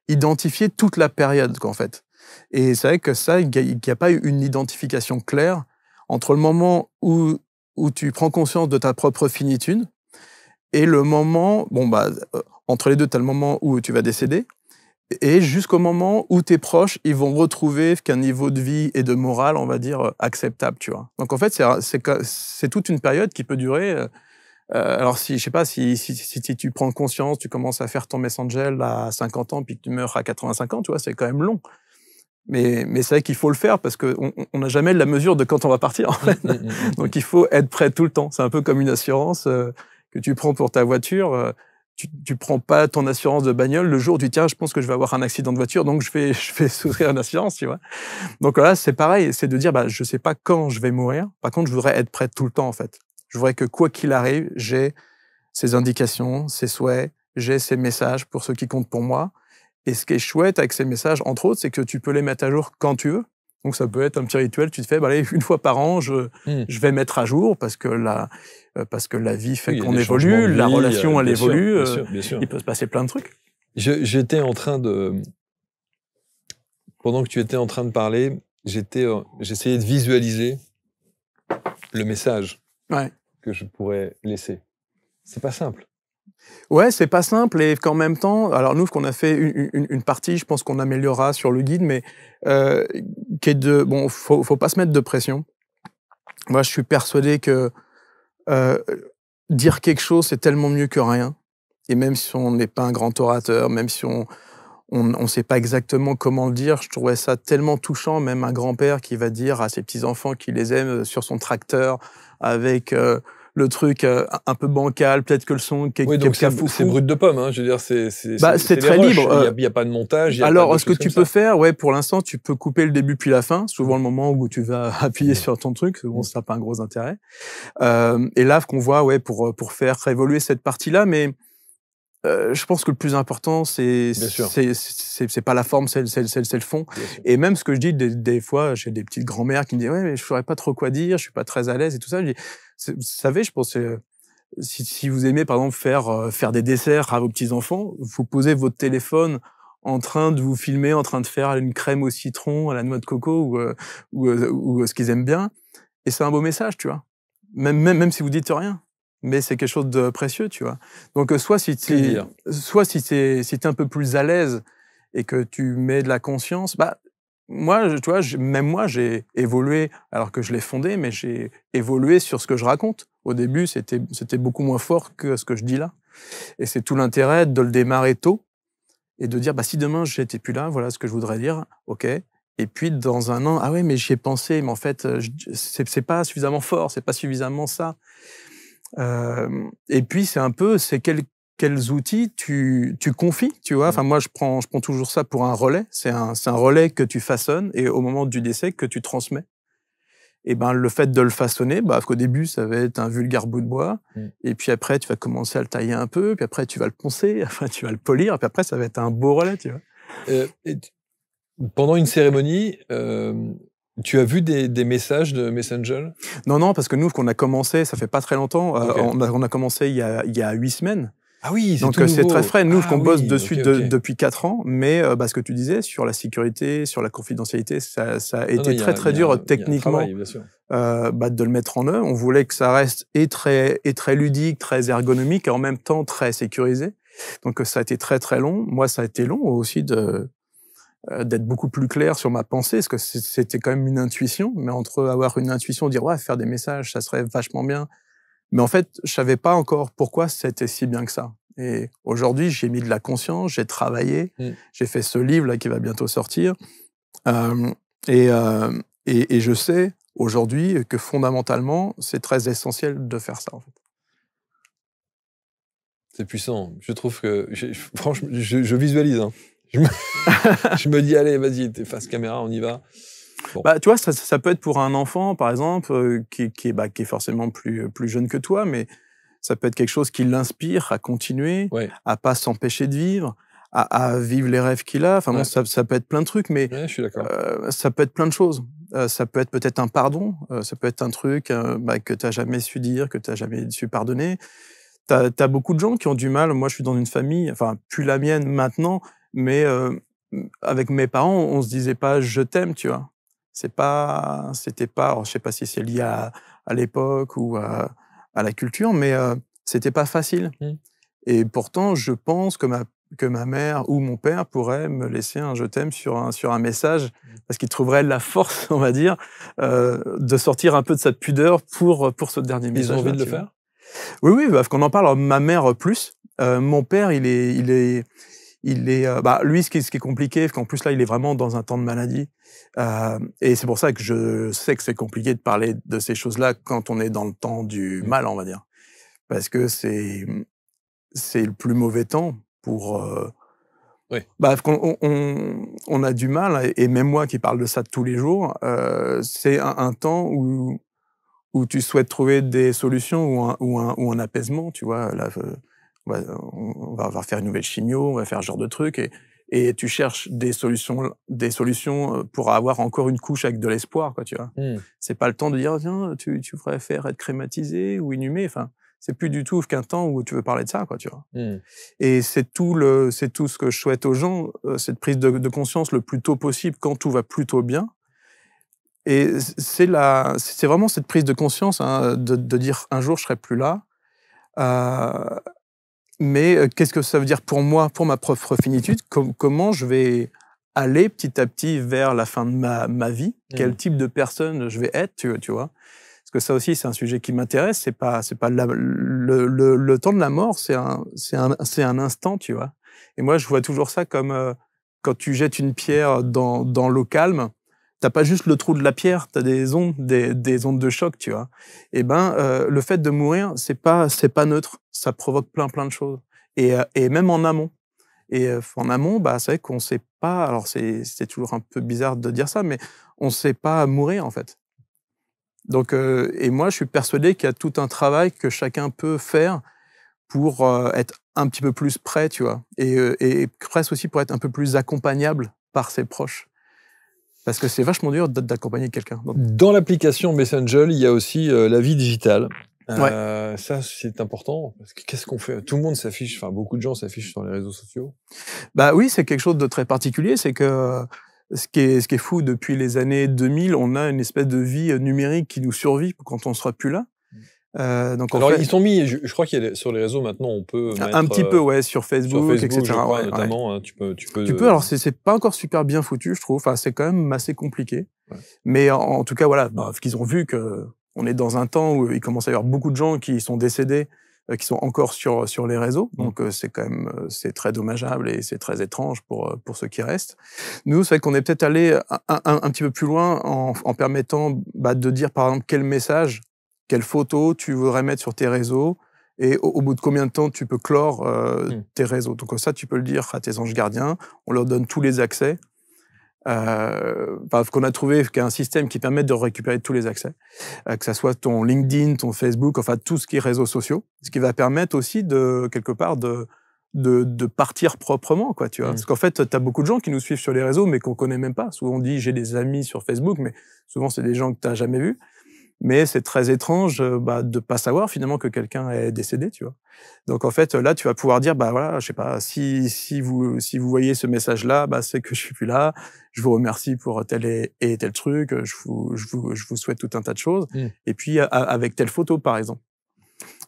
identifier toute la période, qu'en fait. Et c'est vrai que ça, il n'y a pas eu une identification claire entre le moment où tu prends conscience de ta propre finitude et le moment, entre les deux, tu as le moment où tu vas décéder, et jusqu'au moment où tes proches, ils vont retrouver qu'un niveau de vie et de morale, on va dire, acceptable, tu vois. Donc en fait, c'est toute une période qui peut durer... alors je sais pas, si tu prends conscience, tu commences à faire ton Messenger à 50 ans, puis que tu meurs à 85 ans, tu vois, c'est quand même long. Mais c'est vrai qu'il faut le faire parce qu'on n'a jamais la mesure de quand on va partir, en fait. Donc il faut être prêt tout le temps. C'est un peu comme une assurance que tu prends pour ta voiture. Tu prends pas ton assurance de bagnole le jour où tu dis tiens, je pense que je vais avoir un accident de voiture, donc je vais souscrire une assurance, tu vois. Donc là, c'est pareil, c'est de dire je sais pas quand je vais mourir. Par contre, je voudrais être prêt tout le temps, en fait. Je voudrais que quoi qu'il arrive, j'ai ces indications, ces souhaits, j'ai ces messages pour ceux qui comptent pour moi. Et ce qui est chouette avec ces messages, entre autres, c'est que tu peux les mettre à jour quand tu veux. Donc ça peut être un petit rituel, tu te fais, allez, une fois par an, je vais mettre à jour parce que la vie fait qu'on évolue, la relation, elle évolue, bien sûr. il peut se passer plein de trucs. J'étais en train de... Pendant que tu étais en train de parler, j'essayais de visualiser le message que je pourrais laisser. C'est pas simple. Ouais, c'est pas simple et qu'en même temps, alors nous, qu'on a fait une partie, je pense qu'on améliorera sur le guide, mais qui est faut pas se mettre de pression. Moi, je suis persuadé que dire quelque chose, c'est tellement mieux que rien. Et même si on n'est pas un grand orateur, même si on sait pas exactement comment le dire, je trouvais ça tellement touchant, même un grand-père qui va dire à ses petits-enfants qu'il les aime sur son tracteur avec le truc un peu bancal, peut-être que le son oui, donc c'est brut de pomme, hein, je veux dire, c'est très libre. Il y a pas de montage. Alors, ce que tu peux faire, pour l'instant, tu peux couper le début puis la fin, souvent le moment où tu vas appuyer sur ton truc, bon, ça n'a pas un gros intérêt. Et là, qu'on voit, pour faire évoluer cette partie-là, mais je pense que le plus important, c'est pas la forme, c'est le fond. Et même ce que je dis des fois, j'ai des petites grand-mères qui me disent mais je saurais pas trop quoi dire, je suis pas très à l'aise et tout ça. Je dis, vous savez, je pense si vous aimez par exemple faire des desserts à vos petits enfants, vous posez votre téléphone en train de vous filmer, en train de faire une crème au citron, à la noix de coco ou ce qu'ils aiment bien, et c'est un beau message, tu vois. Même si vous dites rien. Mais c'est quelque chose de précieux, tu vois. Donc, soit si t'es un peu plus à l'aise et que tu mets de la conscience, moi, tu vois, même moi, j'ai évolué, alors que je l'ai fondé, mais j'ai évolué sur ce que je raconte. Au début, c'était beaucoup moins fort que ce que je dis là. Et c'est tout l'intérêt de le démarrer tôt et de dire, si demain j'étais plus là, voilà ce que je voudrais dire, ok. Et puis, dans un an, ah ouais, mais j'y ai pensé, mais en fait, c'est pas suffisamment fort, c'est pas suffisamment ça. Et puis c'est quels outils tu confies, tu vois. Enfin moi je prends toujours ça pour un relais. C'est un relais que tu façonnes et au moment du décès que tu transmets. Et le fait de le façonner, qu'au début ça va être un vulgaire bout de bois, et puis après tu vas commencer à le tailler un peu, puis après tu vas le poncer, enfin tu vas le polir, et puis après ça va être un beau relais, tu vois. Pendant une cérémonie, tu as vu des messages de Messenger ? Non, parce que nous, qu'on a commencé, ça fait pas très longtemps. Okay. On a commencé il y a 8 semaines. Ah oui, donc c'est très frais. Nous, qu'on bosse dessus depuis 4 ans, mais ce que tu disais sur la sécurité, sur la confidentialité, ça a été très dur techniquement de le mettre en œuvre. On voulait que ça reste très ludique, très ergonomique, et en même temps très sécurisé. Donc ça a été très long. Moi, ça a été long aussi d'être beaucoup plus clair sur ma pensée, parce que c'était quand même une intuition, mais entre avoir une intuition, dire faire des messages, ça serait vachement bien, mais en fait, je savais pas encore pourquoi c'était si bien que ça. Et aujourd'hui, j'ai mis de la conscience, j'ai travaillé, j'ai fait ce livre là qui va bientôt sortir, et je sais aujourd'hui que fondamentalement, c'est très essentiel de faire ça en fait. C'est puissant. Je trouve que, franchement, je visualise. Hein. Je me dis, allez, vas-y, t'es face caméra, on y va. Bon. Tu vois, ça peut être pour un enfant, par exemple, qui est forcément plus jeune que toi, mais ça peut être quelque chose qui l'inspire à continuer, à pas s'empêcher de vivre, à vivre les rêves qu'il a. Enfin, bon, ça peut être plein de trucs, mais je suis d'accord. ça peut être plein de choses. Ça peut être peut-être un pardon, ça peut être un truc que tu n'as jamais su dire, que tu n'as jamais su pardonner. T'as beaucoup de gens qui ont du mal. Moi, je suis dans une famille, enfin, plus la mienne maintenant, mais avec mes parents, on se disait pas je t'aime, tu vois. C'était pas, alors, je sais pas si c'est lié à l'époque ou à la culture, mais c'était pas facile. Et pourtant, je pense que ma mère ou mon père pourraient me laisser un je t'aime sur un message, parce qu'ils trouveraient la force, on va dire, de sortir un peu de cette pudeur pour ce dernier message. Ils ont envie de le faire? Oui, parce qu'on en parle. Alors, ma mère plus. Mon père, il est lui, ce qui est compliqué, parce qu'en plus là, il est vraiment dans un temps de maladie, et c'est pour ça que je sais que c'est compliqué de parler de ces choses-là quand on est dans le temps du mal, on va dire, parce que c'est le plus mauvais temps pour. Parce qu'on on a du mal, et même moi qui parle de ça tous les jours, c'est un temps où tu souhaites trouver des solutions ou un apaisement, tu vois. Là, on va faire une nouvelle chimio, on va faire ce genre de truc, et tu cherches des solutions pour avoir encore une couche avec de l'espoir, quoi, tu vois. C'est pas le temps de dire tiens, tu préfères être crématisé ou inhumé. Enfin, c'est plus du tout qu'un temps où tu veux parler de ça, quoi, tu vois. Et c'est tout ce que je souhaite aux gens, cette prise de conscience le plus tôt possible quand tout va plutôt bien. Et c'est vraiment cette prise de conscience, hein, de dire un jour je serai plus là. Mais qu'est-ce que ça veut dire pour moi, pour ma propre finitude? Comment je vais aller petit à petit vers la fin de ma vie? Quel type de personne je vais être, tu vois? Parce que ça aussi, c'est un sujet qui m'intéresse. C'est pas le temps de la mort, c'est un instant, tu vois? Et moi, je vois toujours ça comme quand tu jettes une pierre dans l'eau calme. T'as pas juste le trou de la pierre, t'as des ondes de choc, tu vois. Et le fait de mourir, c'est pas neutre, ça provoque plein de choses. Et même en amont. Et en amont, c'est vrai qu'on sait pas. Alors c'est toujours un peu bizarre de dire ça, mais on sait pas mourir en fait. Donc et moi, je suis persuadé qu'il y a tout un travail que chacun peut faire pour être un petit peu plus prêt, tu vois, et presque aussi pour être un peu plus accompagnable par ses proches. Parce que c'est vachement dur d'accompagner quelqu'un. Dans l'application Messenger, il y a aussi la vie digitale. Ça, c'est important. Parce que qu'est-ce qu'on fait? Tout le monde s'affiche, enfin, beaucoup de gens s'affichent sur les réseaux sociaux. Oui, c'est quelque chose de très particulier. C'est que ce qui est fou, depuis les années 2000, on a une espèce de vie numérique qui nous survit quand on ne sera plus là. Donc alors, ils sont mis, je crois qu'il y a sur les réseaux maintenant, on peut mettre, un petit peu, ouais, sur Facebook, etc. Je crois, notamment, hein, tu peux. Alors, c'est pas encore super bien foutu, je trouve. Enfin, c'est quand même assez compliqué. Mais en tout cas, voilà, parce qu'ils ont vu que on est dans un temps où il commence à y avoir beaucoup de gens qui sont décédés, qui sont encore sur les réseaux. Donc, c'est quand même, c'est très dommageable et c'est très étrange pour ceux qui restent. Nous, c'est vrai qu'on est peut-être allé un petit peu plus loin en permettant de dire, par exemple, quel message, quelle photo tu voudrais mettre sur tes réseaux, et au bout de combien de temps tu peux clore tes réseaux. Donc ça, tu peux le dire à tes anges gardiens, on leur donne tous les accès, parce qu'on a trouvé qu'il y a un système qui permet de récupérer tous les accès, que ça soit ton LinkedIn, ton Facebook, enfin tout ce qui est réseaux sociaux, ce qui va permettre aussi de, quelque part, de partir proprement, quoi, tu vois. Parce qu'en fait, t'as beaucoup de gens qui nous suivent sur les réseaux, mais qu'on connaît même pas. Souvent on dit j'ai des amis sur Facebook, mais souvent c'est des gens que t'as jamais vus. Mais c'est très étrange de pas savoir finalement que quelqu'un est décédé, tu vois. Donc en fait là tu vas pouvoir dire voilà, je sais pas, si vous voyez ce message-là, c'est que je suis plus là. Je vous remercie pour tel et tel truc. Je vous souhaite tout un tas de choses. Et puis avec telle photo par exemple.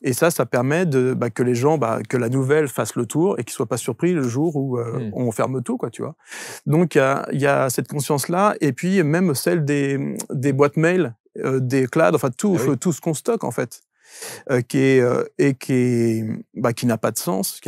Et ça permet que les gens, que la nouvelle fasse le tour et qu'ils soient pas surpris le jour où on ferme tout, quoi, tu vois. Donc il y a cette conscience-là, et puis même celle des boîtes mail, des clouds, enfin tout ce qu'on stocke en fait, qui n'a pas de sens,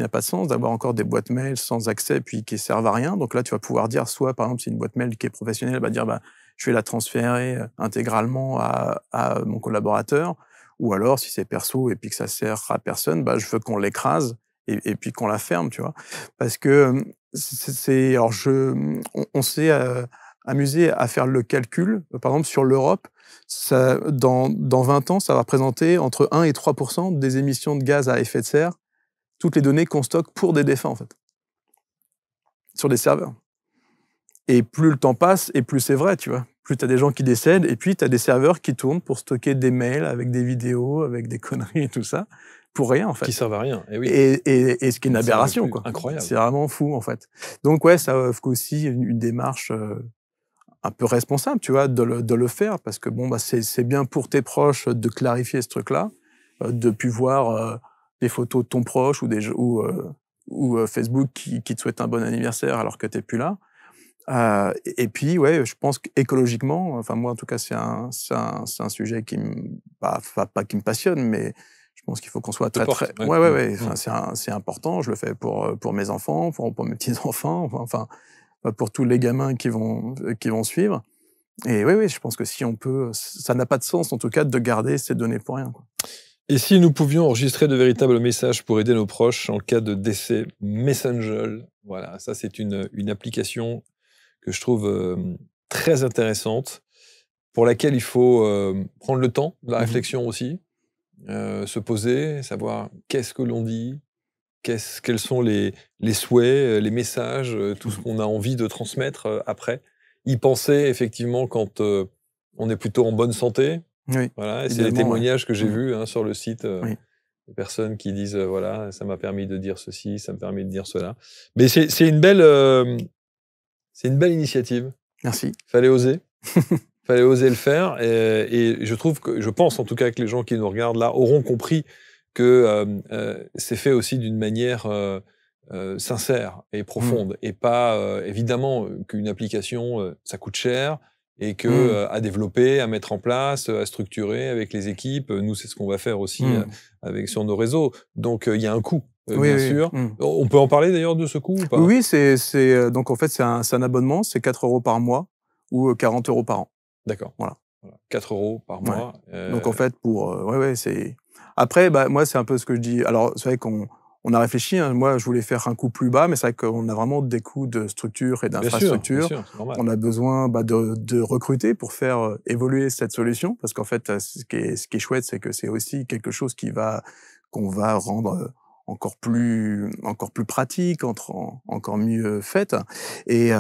d'avoir encore des boîtes mail sans accès puis qui servent à rien. Donc là tu vas pouvoir dire, soit par exemple si une boîte mail qui est professionnelle, dire je vais la transférer intégralement à mon collaborateur. Ou alors, si c'est perso et puis que ça sert à personne, je veux qu'on l'écrase et puis qu'on la ferme, tu vois. Parce que on s'est amusé à faire le calcul. Par exemple, sur l'Europe, dans 20 ans, ça va représenter entre 1 et 3% des émissions de gaz à effet de serre, toutes les données qu'on stocke pour des défunts, en fait. sur des serveurs. Et plus le temps passe, et plus c'est vrai, tu vois. Plus tu as des gens qui décèdent, et puis tu as des serveurs qui tournent pour stocker des mails avec des vidéos, avec des conneries et tout ça, pour rien, en fait. Qui servent à rien, et oui. Et ce qui est une aberration, quoi. Incroyable. C'est vraiment fou, en fait. Donc, ouais, ça offre aussi une démarche un peu responsable, tu vois, de le faire, parce que bon, bah, c'est bien pour tes proches de clarifier ce truc-là, de plus voir des photos de ton proche ou Facebook qui te souhaite un bon anniversaire alors que t'es plus là. Et puis, ouais, je pense qu'écologiquement, enfin moi en tout cas, c'est un sujet qui pas qui me passionne, mais je pense qu'il faut qu'on soit très. Ouais. Enfin, c'est important. Je le fais pour mes enfants, pour mes petits enfants, enfin pour tous les gamins qui vont suivre. Et oui, je pense que si on peut, ça n'a pas de sens en tout cas de garder ces données pour rien, quoi. Et si nous pouvions enregistrer de véritables messages pour aider nos proches en cas de décès, Messenger, voilà, ça c'est une application que je trouve très intéressante, pour laquelle il faut prendre le temps de la réflexion aussi, se poser, savoir qu'est-ce que l'on dit, quels sont les souhaits, les messages, tout ce qu'on a envie de transmettre après. Y penser effectivement quand on est plutôt en bonne santé. Oui. Voilà, c'est les témoignages que j'ai vus sur le site. Des personnes qui disent voilà, ça m'a permis de dire ceci, ça m'a permis de dire cela. Mais c'est une belle initiative. Merci. Fallait oser. Fallait oser le faire. Et je pense en tout cas que les gens qui nous regardent là auront compris que c'est fait aussi d'une manière sincère et profonde. Et pas, évidemment, qu'une application, ça coûte cher et que à développer, à mettre en place, à structurer avec les équipes. Nous, c'est ce qu'on va faire aussi sur nos réseaux. Donc, il y a un coût. Bien sûr. On peut en parler d'ailleurs de ce coût ou pas? Oui, donc en fait, c'est un abonnement, c'est 4 € par mois ou 40 € par an. D'accord. Voilà. 4 € par mois. Donc en fait, c'est. Après, bah, moi, c'est un peu ce que je dis. Alors, c'est vrai qu'on a réfléchi. Hein. Moi, je voulais faire un coût plus bas, mais c'est vrai qu'on a vraiment des coûts de structure et d'infrastructure. Bien sûr, c'est normal. On a besoin de recruter pour faire évoluer cette solution, parce qu'en fait, ce qui est chouette, c'est que c'est aussi quelque chose qu'on va rendre encore plus pratique, encore mieux faite. Et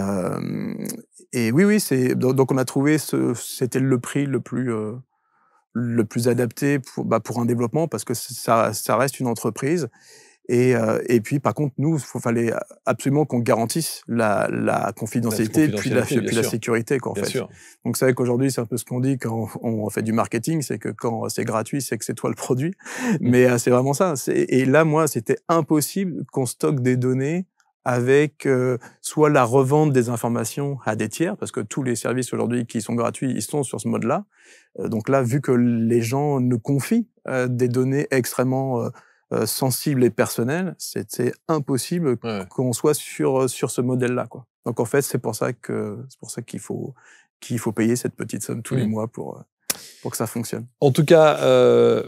oui, donc on a trouvé c'était le prix le plus adapté pour un développement, parce que ça reste une entreprise. Et puis par contre, nous, fallait absolument qu'on garantisse la confidentialité, puis la sécurité, quoi, en fait. Sûr. Donc c'est vrai qu'aujourd'hui, c'est un peu ce qu'on dit quand on fait du marketing, c'est que quand c'est gratuit, c'est que c'est toi le produit. Mais c'est vraiment ça. Et là, moi, c'était impossible qu'on stocke des données avec soit la revente des informations à des tiers, parce que tous les services aujourd'hui qui sont gratuits, ils sont sur ce mode-là. Donc là, vu que les gens nous confient des données extrêmement sensibles et personnelles, c'était impossible qu'on soit sur ce modèle-là, quoi. Donc en fait, c'est pour ça qu'il faut payer cette petite somme tous les mois pour que ça fonctionne. En tout cas,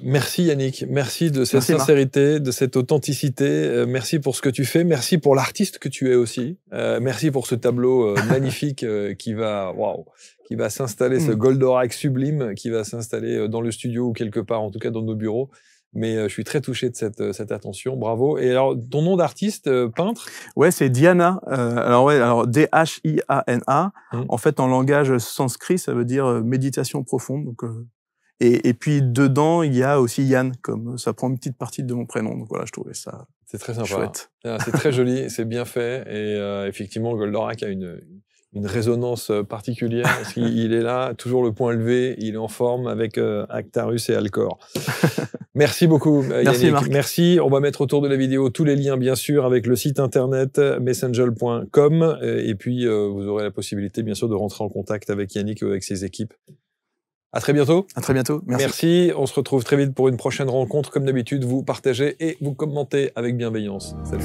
merci Yannick, merci de cette sincérité, de cette authenticité, merci pour ce que tu fais, merci pour l'artiste que tu es aussi, merci pour ce tableau magnifique qui va s'installer, ce Goldorak sublime qui va s'installer dans le studio ou quelque part, en tout cas dans nos bureaux. Mais je suis très touché de cette attention, bravo. Et alors, ton nom d'artiste, peintre? Ouais, c'est Dhyana. Alors Dhyana. En fait, en langage sanskrit, ça veut dire méditation profonde. Donc, et puis dedans, il y a aussi Yann, comme ça prend une petite partie de mon prénom. Donc voilà, je trouvais ça. C'est très sympa. Chouette. C'est très joli, c'est bien fait. Et effectivement, Goldorak a une résonance particulière, parce qu'il est là, toujours le point levé, il est en forme avec Actarus et Alcor. Merci beaucoup, Yannick. Merci, Marc. Merci. On va mettre autour de la vidéo tous les liens, bien sûr, avec le site internet messenger.com. Et puis, vous aurez la possibilité, bien sûr, de rentrer en contact avec Yannick ou avec ses équipes. À très bientôt. À très bientôt. Merci. Merci. On se retrouve très vite pour une prochaine rencontre. Comme d'habitude, vous partagez et vous commentez avec bienveillance. Salut.